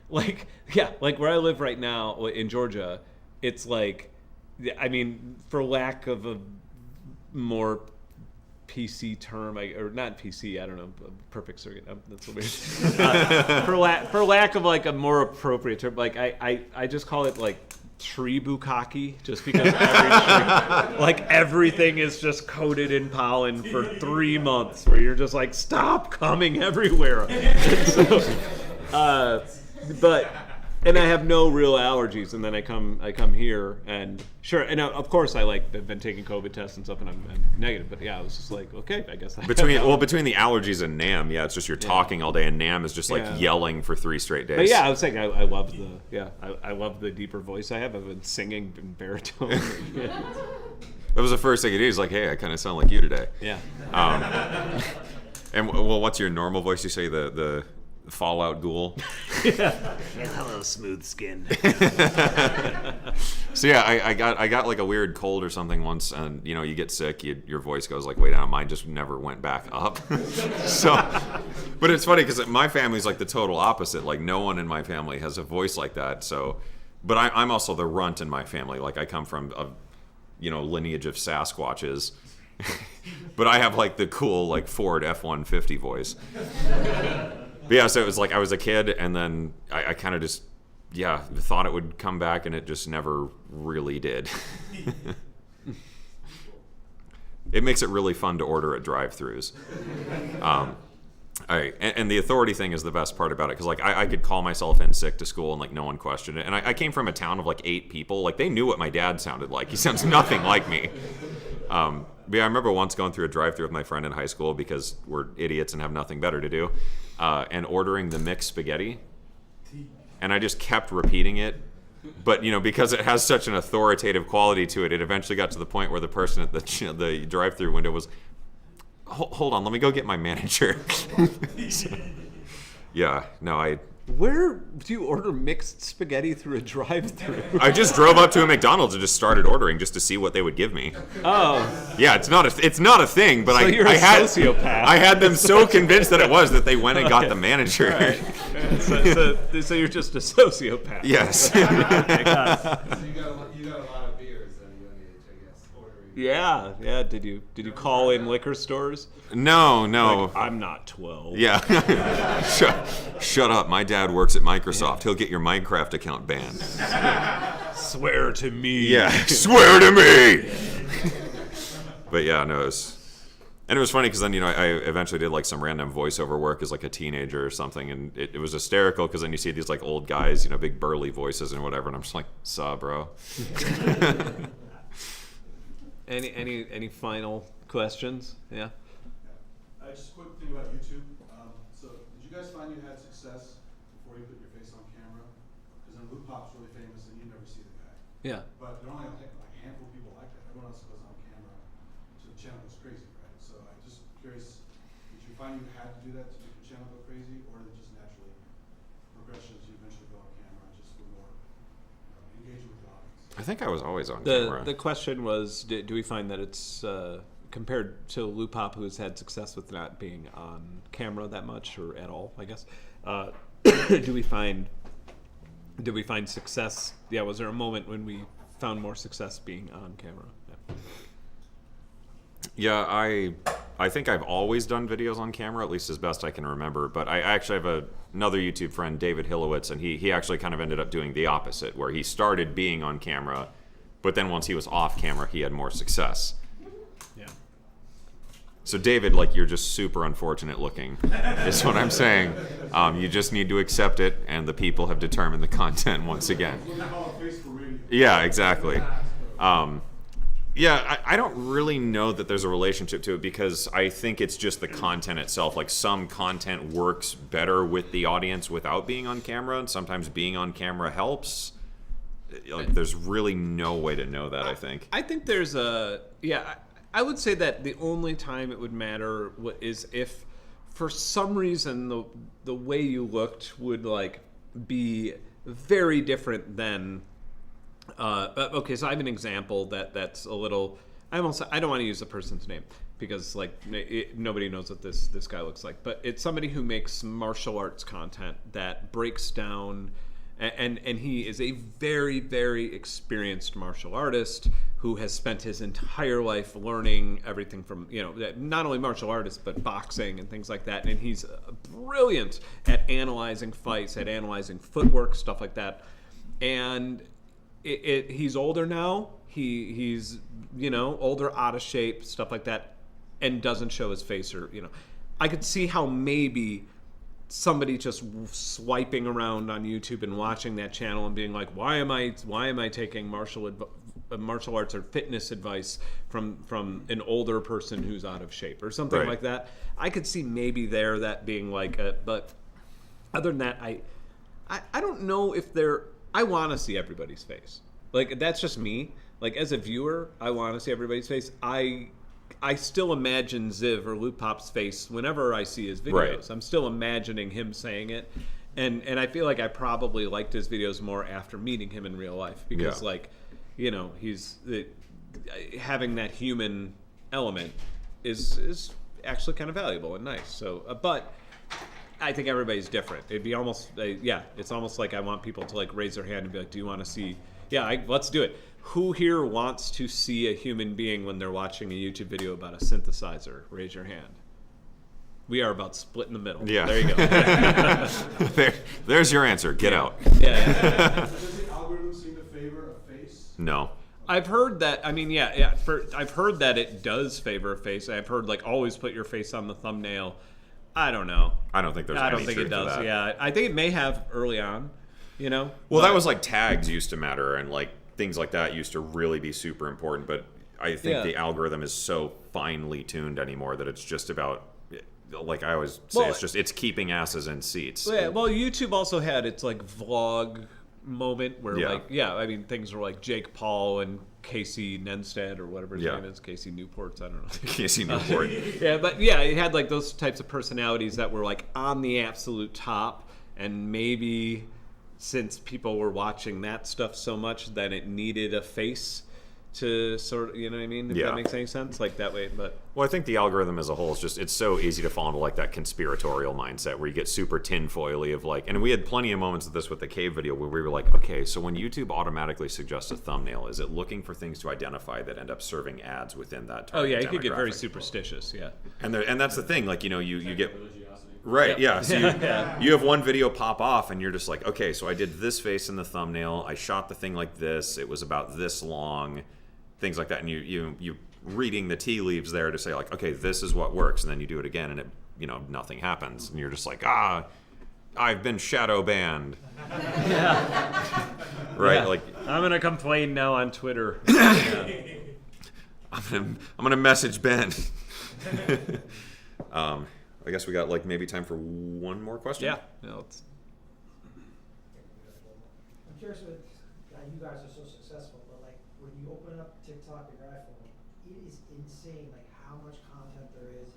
B: where I live right now in Georgia. It's like, I mean, for lack of a more PC term, or not PC, I don't know, perfect circuit. That's weird. For lack of like a more appropriate term, like I just call it like tree bukkake, just because like everything is just coated in pollen for 3 months, where you're just like, stop coming everywhere. And so, but And I have no real allergies, and then I come here, and sure, and of course I've been taking COVID tests and stuff, and I'm negative. But yeah, I was just like, okay, I guess.
A: Between the allergies and NAMM, yeah, it's just you're talking all day, and NAMM is just like yelling for 3 straight days.
B: But yeah, I was saying I love I love the deeper voice I have. I've been singing in baritone.
A: That was the first thing he did. He's like, hey, I kind of sound like you today.
B: Yeah.
A: And well, what's your normal voice? You say the Fallout Ghoul.
B: Hello, smooth skin.
A: So yeah, I got like a weird cold or something once, and you get sick, your voice goes like way down. Mine just never went back up. So, but it's funny because my family's like the total opposite. Like no one in my family has a voice like that. So, but I'm also the runt in my family. Like I come from a lineage of Sasquatches. But I have like the cool like Ford F-150 voice. But yeah, so it was like I was a kid, and then I kind of just, thought it would come back, and it just never really did. It makes it really fun to order at drive-thrus. All right, and the authority thing is the best part about it, because like I could call myself in sick to school, and like no one questioned it. And I came from a town of like 8 people. Like they knew what my dad sounded like. He sounds nothing like me. But yeah, I remember once going through a drive-thru with my friend in high school because we're idiots and have nothing better to do, and ordering the mixed spaghetti, and I just kept repeating it. But because it has such an authoritative quality to it, it eventually got to the point where the person at the drive-thru window was, hold on, let me go get my manager. So, yeah, no,
B: Where do you order mixed spaghetti through a drive-thru?
A: I just drove up to a McDonald's and just started ordering just to see what they would give me.
B: Oh.
A: Yeah, it's not a thing, but
B: so you're a sociopath.
A: I had them so convinced that it was that they went and got the manager.
B: Right. So you're just a sociopath.
A: Yes.
C: So you got a lot of beers at a young age, I guess. Ordering.
B: Yeah. Did you call in liquor stores?
A: No.
B: Like, I'm not 12.
A: Yeah. Shut up. My dad works at Microsoft. He'll get your Minecraft account banned.
B: Swear to me.
A: Yeah. Swear to me. But yeah, no, it was funny because then, I eventually did like some random voiceover work as like a teenager or something, and it was hysterical because then you see these like old guys, big burly voices and whatever, and I'm just like, saw, bro.
B: Any final questions? Yeah.
F: Just a quick thing about YouTube. So, did you guys find you had success before you put your face on camera? Because then Luke Pop's really famous, and you never see the guy.
B: Yeah.
F: But there are only like a handful of people like that. Everyone else goes on camera, so the channel goes crazy, right? So, I'm just curious, did you find you had to do that to make your channel go crazy, or did it just naturally progression as you eventually go on camera, just for more engagement with the audience?
A: I think I was always on camera.
B: The question was, do we find that it's compared to Lupop, who has had success with not being on camera that much or at all, I guess, did we find success? Yeah, was there a moment when we found more success being on camera?
A: Yeah, I think I've always done videos on camera, at least as best I can remember. But I actually have another YouTube friend, David Hillowitz, and he actually kind of ended up doing the opposite, where he started being on camera, but then once he was off camera, he had more success. So David, like, you're just super unfortunate looking, is what I'm saying. You just need to accept it, and the people have determined the content once again. Yeah, exactly. I don't really know that there's a relationship to it, because I think it's just the content itself. Like, some content works better with the audience without being on camera, and sometimes being on camera helps. Like, there's really no way to know that, I think.
B: I think there's I would say that the only time it would matter is if, for some reason, the way you looked would like be very different than. Okay, so I have an example that's a little. I don't want to use the person's name because like nobody knows what this guy looks like, but it's somebody who makes martial arts content that breaks down. And he is a very, very experienced martial artist who has spent his entire life learning everything from, not only martial artists, but boxing and things like that. And he's brilliant at analyzing fights, at analyzing footwork, stuff like that. And he's older now. He's, older, out of shape, stuff like that, and doesn't show his face or, I could see how maybe somebody just swiping around on YouTube and watching that channel and being like, why am I taking martial arts or fitness advice from an older person who's out of shape or something
A: Right.
B: like that. I could see maybe that being like but other than that, I don't know if I want to see everybody's face. Like, that's just me. Like, as a viewer, I want to see everybody's face. I still imagine Ziv or Loopop's face whenever I see his videos.
A: Right.
B: I'm still imagining him saying it. And I feel like I probably liked his videos more after meeting him in real life because,
A: Yeah.
B: like, you know, having that human element is actually kind of valuable and nice. So, but I think everybody's different. It'd be almost, it's almost like I want people to like raise their hand and be like, do you want to see? Yeah, let's do it. Who here wants to see a human being when they're watching a YouTube video about a synthesizer? Raise your hand. We are about split in the middle.
A: Yeah.
B: There you go.
A: There's your answer. Get out.
B: Yeah.
F: Does the algorithm seem to favor a face?
A: No.
B: I've heard that. I mean, I've heard that it does favor a face. I've heard like always put your face on the thumbnail. I don't know.
A: I don't think there's
B: I
A: any
B: don't think
A: truth
B: it does.
A: to that.
B: Yeah, I think it may have early on. You know.
A: Well,
B: but-
A: that was like tags used to matter, and like things like that used to really be super important. But I think
B: Yeah.
A: the algorithm is so finely tuned anymore that it's just about, like I always say,
B: Well,
A: it's keeping asses in seats.
B: Yeah, well, YouTube also had its like vlog moment where I mean things were like Jake Paul and Casey Neistat or whatever his name is, Casey Newports, I don't know.
A: Casey Newport.
B: It had like those types of personalities that were like on the absolute top, and maybe since people were watching that stuff so much that it needed a face to sort of, you know what I mean? If
A: Yeah.
B: that makes any sense, like that way. But
A: Well, I think the algorithm as a whole is just, it's so easy to fall into like that conspiratorial mindset where you get super tinfoily of like, and we had plenty of moments of this with the cave video where we were like, okay, so when YouTube automatically suggests a thumbnail, is it looking for things to identify that end up serving ads within that
B: oh
A: target
B: yeah, you could get very
A: demographic?
B: superstitious. Yeah.
A: And that's the thing, like, you know, you get
D: Religiosity.
A: right, yeah. So
B: Yeah.
A: you have one video pop off, and you're just like, okay, so I did this face in the thumbnail. I shot the thing like this. It was about this long, things like that. And you reading the tea leaves there to say like, okay, this is what works, and then you do it again, and it, you know, nothing happens, and you're just like, I've been shadow banned. Right,
B: Yeah.
A: like
B: I'm gonna complain now on Twitter.
A: I'm gonna message Ben. I guess we got like maybe time for one more question.
B: Yeah. No, it's,
G: I'm curious what you guys are so successful, but like when you open up TikTok or your iPhone, it is insane like how much content there is.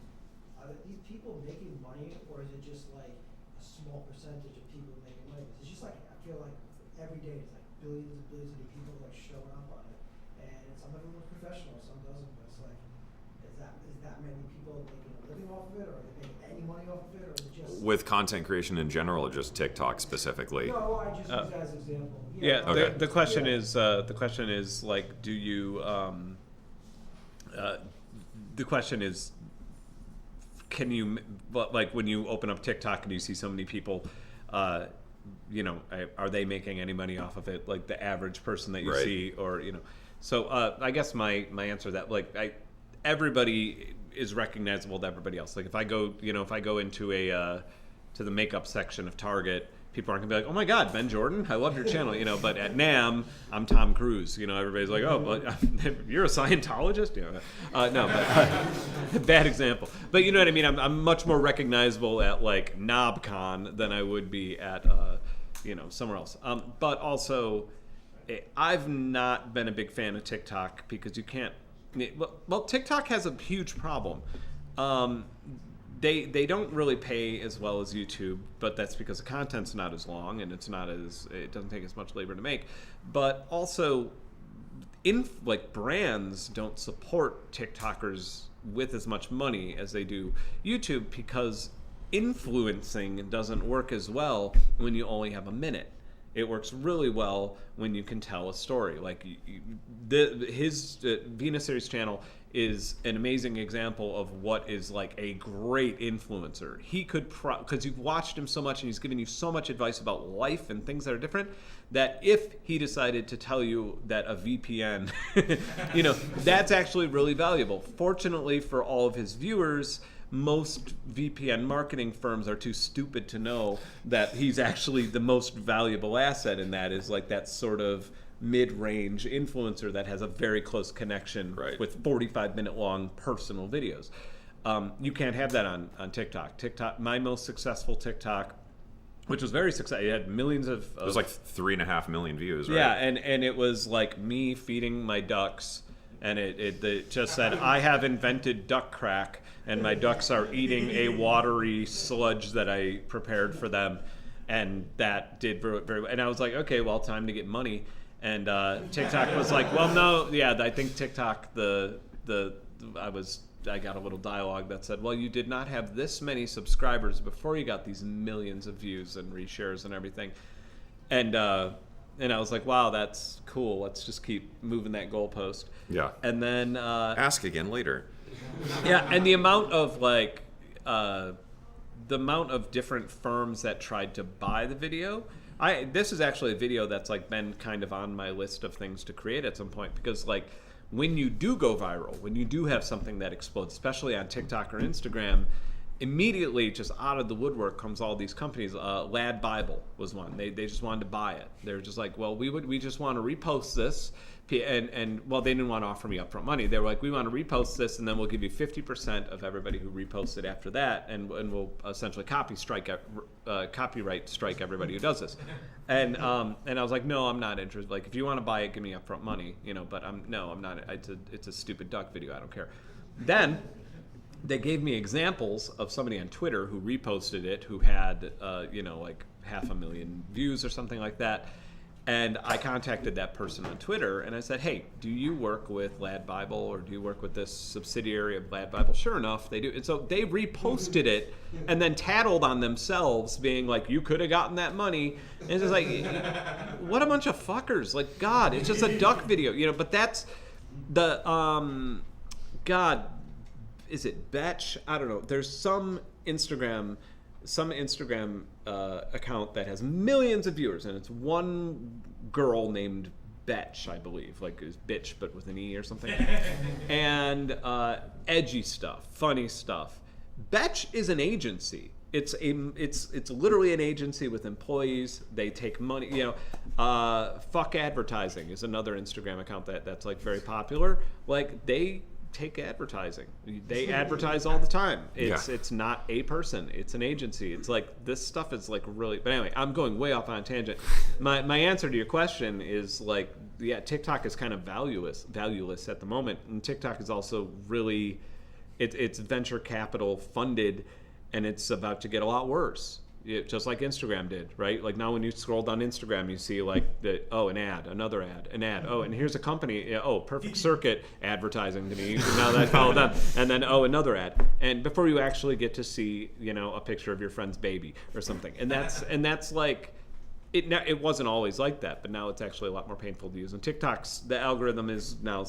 G: Are these people making money, or is it just like a small percentage of people making money? It's just like I feel like every day it's like billions and billions of people like showing up on it, and some of them are professional, some doesn't. But it's like, is that many people making a living off of it, or are they making any money off of it, or is it just
A: With content creation in general, or just TikTok specifically?
G: No, I just use that as an example.
B: yeah.
A: Okay.
B: The question is like, do you? The question is, can you? Like when you open up TikTok and you see so many people, you know, are they making any money off of it? Like the average person that you
A: Right.
B: see, or you know. So I guess my answer to that, like everybody is recognizable to everybody else. Like if I go into a to the makeup section of Target, people aren't gonna be like, oh my God, Benn Jordan, I love your channel, you know. But at NAMM, I'm Tom Cruise, you know. Everybody's like, oh, but you're a Scientologist, you know. No, but bad example. But you know what I mean. I'm much more recognizable at like KnobCon than I would be at you know, somewhere else. But also, I've not been a big fan of TikTok because you can't. Well, TikTok has a huge problem. They don't really pay as well as YouTube, but that's because the content's not as long and it doesn't take as much labor to make. But also, like brands don't support TikTokers with as much money as they do YouTube because influencing doesn't work as well when you only have a minute. It works really well when you can tell a story. Like his Venus Series channel is an amazing example of what is like a great influencer. He could, because you've watched him so much and he's given you so much advice about life and things that are different, that if he decided to tell you that a VPN, you know, that's actually really valuable. Fortunately for all of his viewers, most VPN marketing firms are too stupid to know that he's actually the most valuable asset in that is like that sort of mid-range influencer that has a very close connection with 45-minute long personal videos. You can't have that on TikTok. My most successful TikTok, which was very successful, it had millions of...
A: It was like 3.5 million views, right?
B: Yeah, and it was like me feeding my ducks, and it just said, I have invented duck crack, and my ducks are eating a watery sludge that I prepared for them, and that did very, very well. And I was like, okay, well, time to get money. And TikTok was like, well, no, yeah, I think TikTok, I got a little dialogue that said, well, you did not have this many subscribers before you got these millions of views and reshares and everything. And I was like, wow, that's cool. Let's just keep moving that goalpost.
A: Yeah.
B: And then...
A: ask again later.
B: Yeah, and the amount of different firms that tried to buy the video... This is actually a video that's like been kind of on my list of things to create at some point, because like when you do go viral, when you do have something that explodes, especially on TikTok or Instagram, immediately just out of the woodwork comes all these companies. Lad Bible was one. They just wanted to buy it. They were just like, well, we just want to repost this. And well, they didn't want to offer me upfront money. They were like, we want to repost this, and then we'll give you 50% of everybody who reposts it after that, and we'll essentially copyright strike everybody who does this. And I was like, no, I'm not interested. Like, if you want to buy it, give me upfront money, but I'm not. It's a stupid duck video. I don't care. Then they gave me examples of somebody on Twitter who reposted it, who had like 500,000 views or something like that. And I contacted that person on Twitter, and I said, hey, do you work with Lad Bible, or do you work with this subsidiary of Lad Bible? Sure enough, they do. And so they reposted it and then tattled on themselves, being like, you could have gotten that money. And it's just like, what a bunch of fuckers. Like, God, it's just a duck video. But that's the, God, is it Betch? I don't know. There's some Instagram account that has millions of viewers, and it's one girl named Betch, I believe, like it's bitch but with an E or something, and edgy stuff, funny stuff. Betch is an agency. It's literally an agency with employees. They take money. Fuck Advertising is another Instagram account that's like very popular. Like they take advertising. They advertise all the time. It's not a person. It's an agency. It's like this stuff is like really. But anyway, I'm going way off on a tangent. My answer to your question is like, yeah, TikTok is kind of valueless at the moment, and TikTok is also really, it's venture capital funded, and it's about to get a lot worse. Just like Instagram did, right? Like now when you scroll down Instagram, you see like an ad, another ad, an ad. Oh, and here's a company. Perfect Circuit advertising to me. Now that I follow them, and then another ad. And before you actually get to see, a picture of your friend's baby or something. And that's like, it wasn't always like that, but now it's actually a lot more painful to use. And the algorithm is now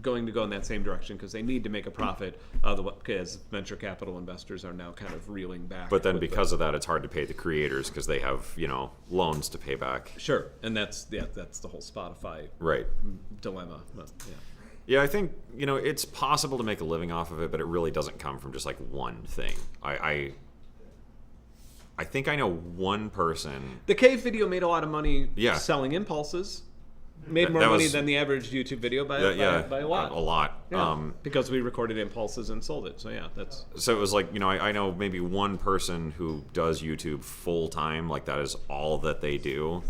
B: going to go in that same direction because they need to make a profit, because venture capital investors are now kind of reeling back.
A: But then because of that, it's hard to pay the creators because they have loans to pay back.
B: Sure, and that's the whole Spotify dilemma. But,
A: yeah, I think it's possible to make a living off of it, but it really doesn't come from just like one thing. I think I know one person.
B: The cave video made a lot of money selling impulses. Made more money than the average YouTube video by a lot.
A: A lot.
B: Yeah, because we recorded impulses and sold it. So yeah, that's.
A: So it was like, I know maybe one person who does YouTube full time, like that is all that they do,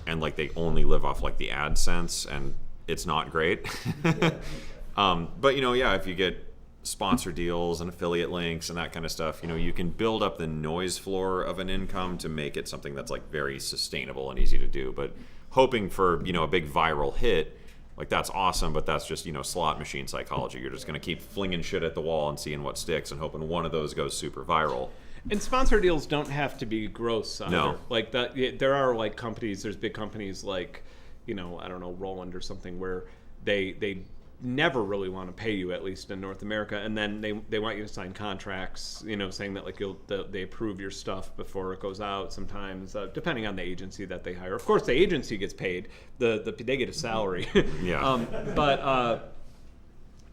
A: and like they only live off like the AdSense, and it's not great. But if you get sponsor deals and affiliate links and that kind of stuff, you can build up the noise floor of an income to make it something that's like very sustainable and easy to do. But hoping for a big viral hit, like that's awesome, but that's just slot machine psychology. You're just going to keep flinging shit at the wall and seeing what sticks and hoping one of those goes super viral.
B: And sponsor deals don't have to be gross either.
A: No.
B: Like that, there are like companies. There's big companies like I don't know, Roland or something, where they never really want to pay you, at least in North America, and then they want you to sign contracts, saying that like they approve your stuff before it goes out. Sometimes, depending on the agency that they hire. Of course, the agency gets paid. They get a salary.
A: Yeah.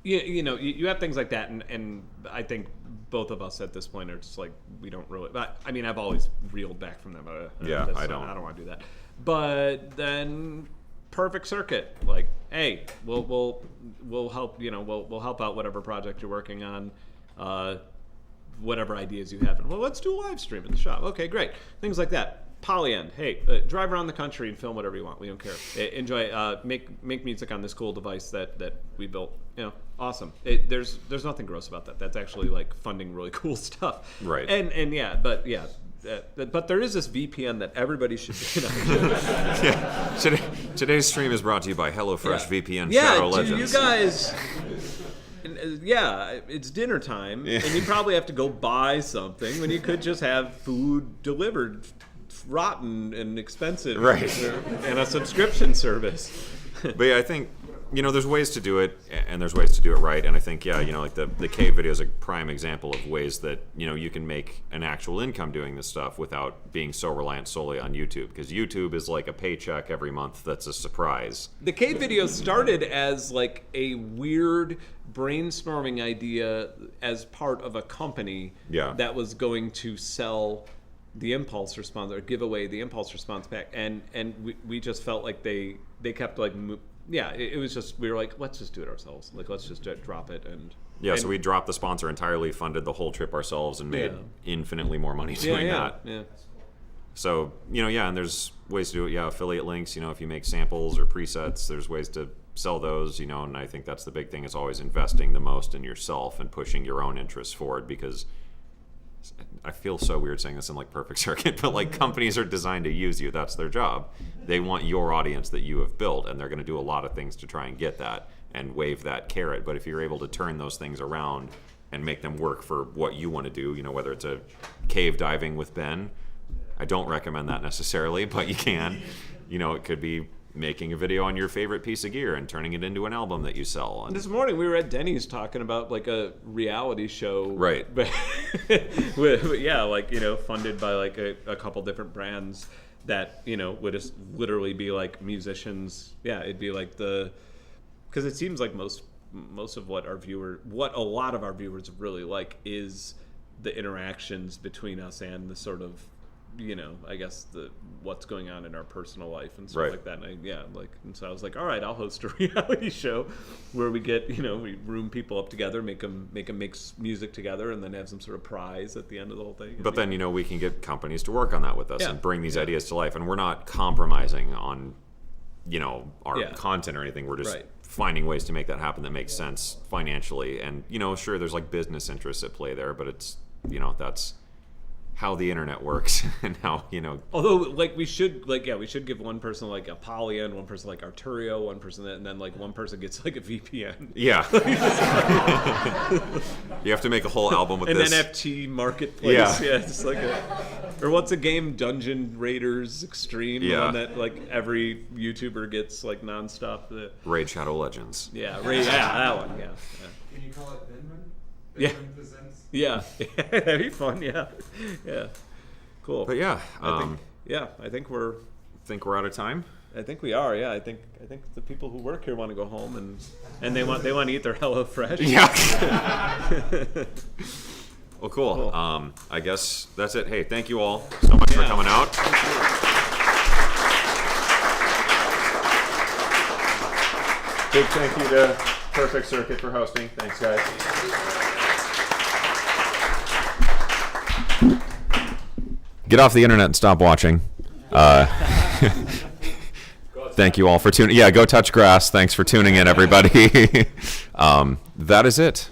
B: you have things like that, and I think both of us at this point are just like, we don't really. I mean, I've always reeled back from them.
A: I don't
B: want to do that. But then Perfect Circuit, like, hey, we'll help. We'll help out whatever project you're working on. Whatever ideas you have. Well, let's do a live stream in the shop. Okay, great. Things like that. Polyend, hey, drive around the country and film whatever you want. We don't care. Enjoy, make music on this cool device that we built. Awesome. There's nothing gross about that. That's actually like funding really cool stuff.
A: Right.
B: But there is this VPN that everybody should.
A: Today's stream is brought to you by HelloFresh VPN
B: Yeah,
A: Shadow Legends.
B: you guys. Yeah, it's dinner time, and you probably have to go buy something when you could just have food delivered, rotten and expensive,
A: right?
B: And a subscription service.
A: But yeah, I think there's ways to do it, and there's ways to do it right. And I think like the cave video is a prime example of ways that you can make an actual income doing this stuff without being so reliant solely on YouTube, because YouTube is like a paycheck every month that's a surprise.
B: The cave video started as like a weird brainstorming idea as part of a company that was going to sell the impulse response or give away the impulse response pack, and we just felt like they kept like it was just, we were like, let's just do it ourselves, like let's just drop it. And
A: so we dropped the sponsor entirely, funded the whole trip ourselves, and made infinitely more money doing that. So and there's ways to do it. Affiliate links, if you make samples or presets, there's ways to sell those, and I think that's the big thing, is always investing the most in yourself and pushing your own interests forward, because I feel so weird saying this in like Perfect Circuit, but like companies are designed to use you. That's their job. They want your audience that you have built, and they're going to do a lot of things to try and get that and wave that carrot. But if you're able to turn those things around and make them work for what you want to do, whether it's a cave diving with Ben, I don't recommend that necessarily, but you can. It could be making a video on your favorite piece of gear and turning it into an album that you sell. And
B: this morning we were at Denny's talking about like a reality show,
A: right?
B: Funded by like a couple different brands that would just literally be like musicians. It'd be like because it seems like most of what a lot of our viewers really like is the interactions between us and the sort of I guess what's going on in our personal life and stuff like that. And so I was like, all right, I'll host a reality show where we get, we room people up together, make them make music together, and then have some sort of prize at the end of the whole thing.
A: But then, we can get companies to work on that with us and bring these ideas to life. And we're not compromising on, our content or anything. We're just finding ways to make that happen that makes sense financially. And, sure, there's like business interests at play there, but it's, that's how the internet works and how
B: although like we should give one person like a Polyend, one person like Arturio, one person that, and then like one person gets like a VPN.
A: You have to make a whole album with
B: an
A: this
B: NFT marketplace. Just like or what's a game, Dungeon Raiders Extreme, the one that like every YouTuber gets like nonstop.
A: Raid Shadow Legends.
B: That one.
C: Can you call it Benman? Presents?
B: That'd be fun. Cool.
A: But
B: I think we're
A: out of time.
B: I think we are. I think the people who work here want to go home and they want to eat their HelloFresh.
A: Well, cool. I guess that's it. Hey, thank you all so much for coming out. Big thank you to Perfect Circuit for hosting. Thanks, guys. Get off the internet and stop watching. Thank you all for tuning. Go touch grass. Thanks for tuning in, everybody. That is it.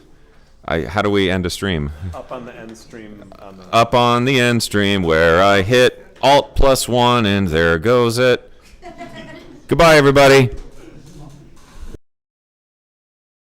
A: How do we end a stream?
B: Up on the end stream.
A: Up on the end stream where I hit Alt+1 and there goes it. Goodbye, everybody.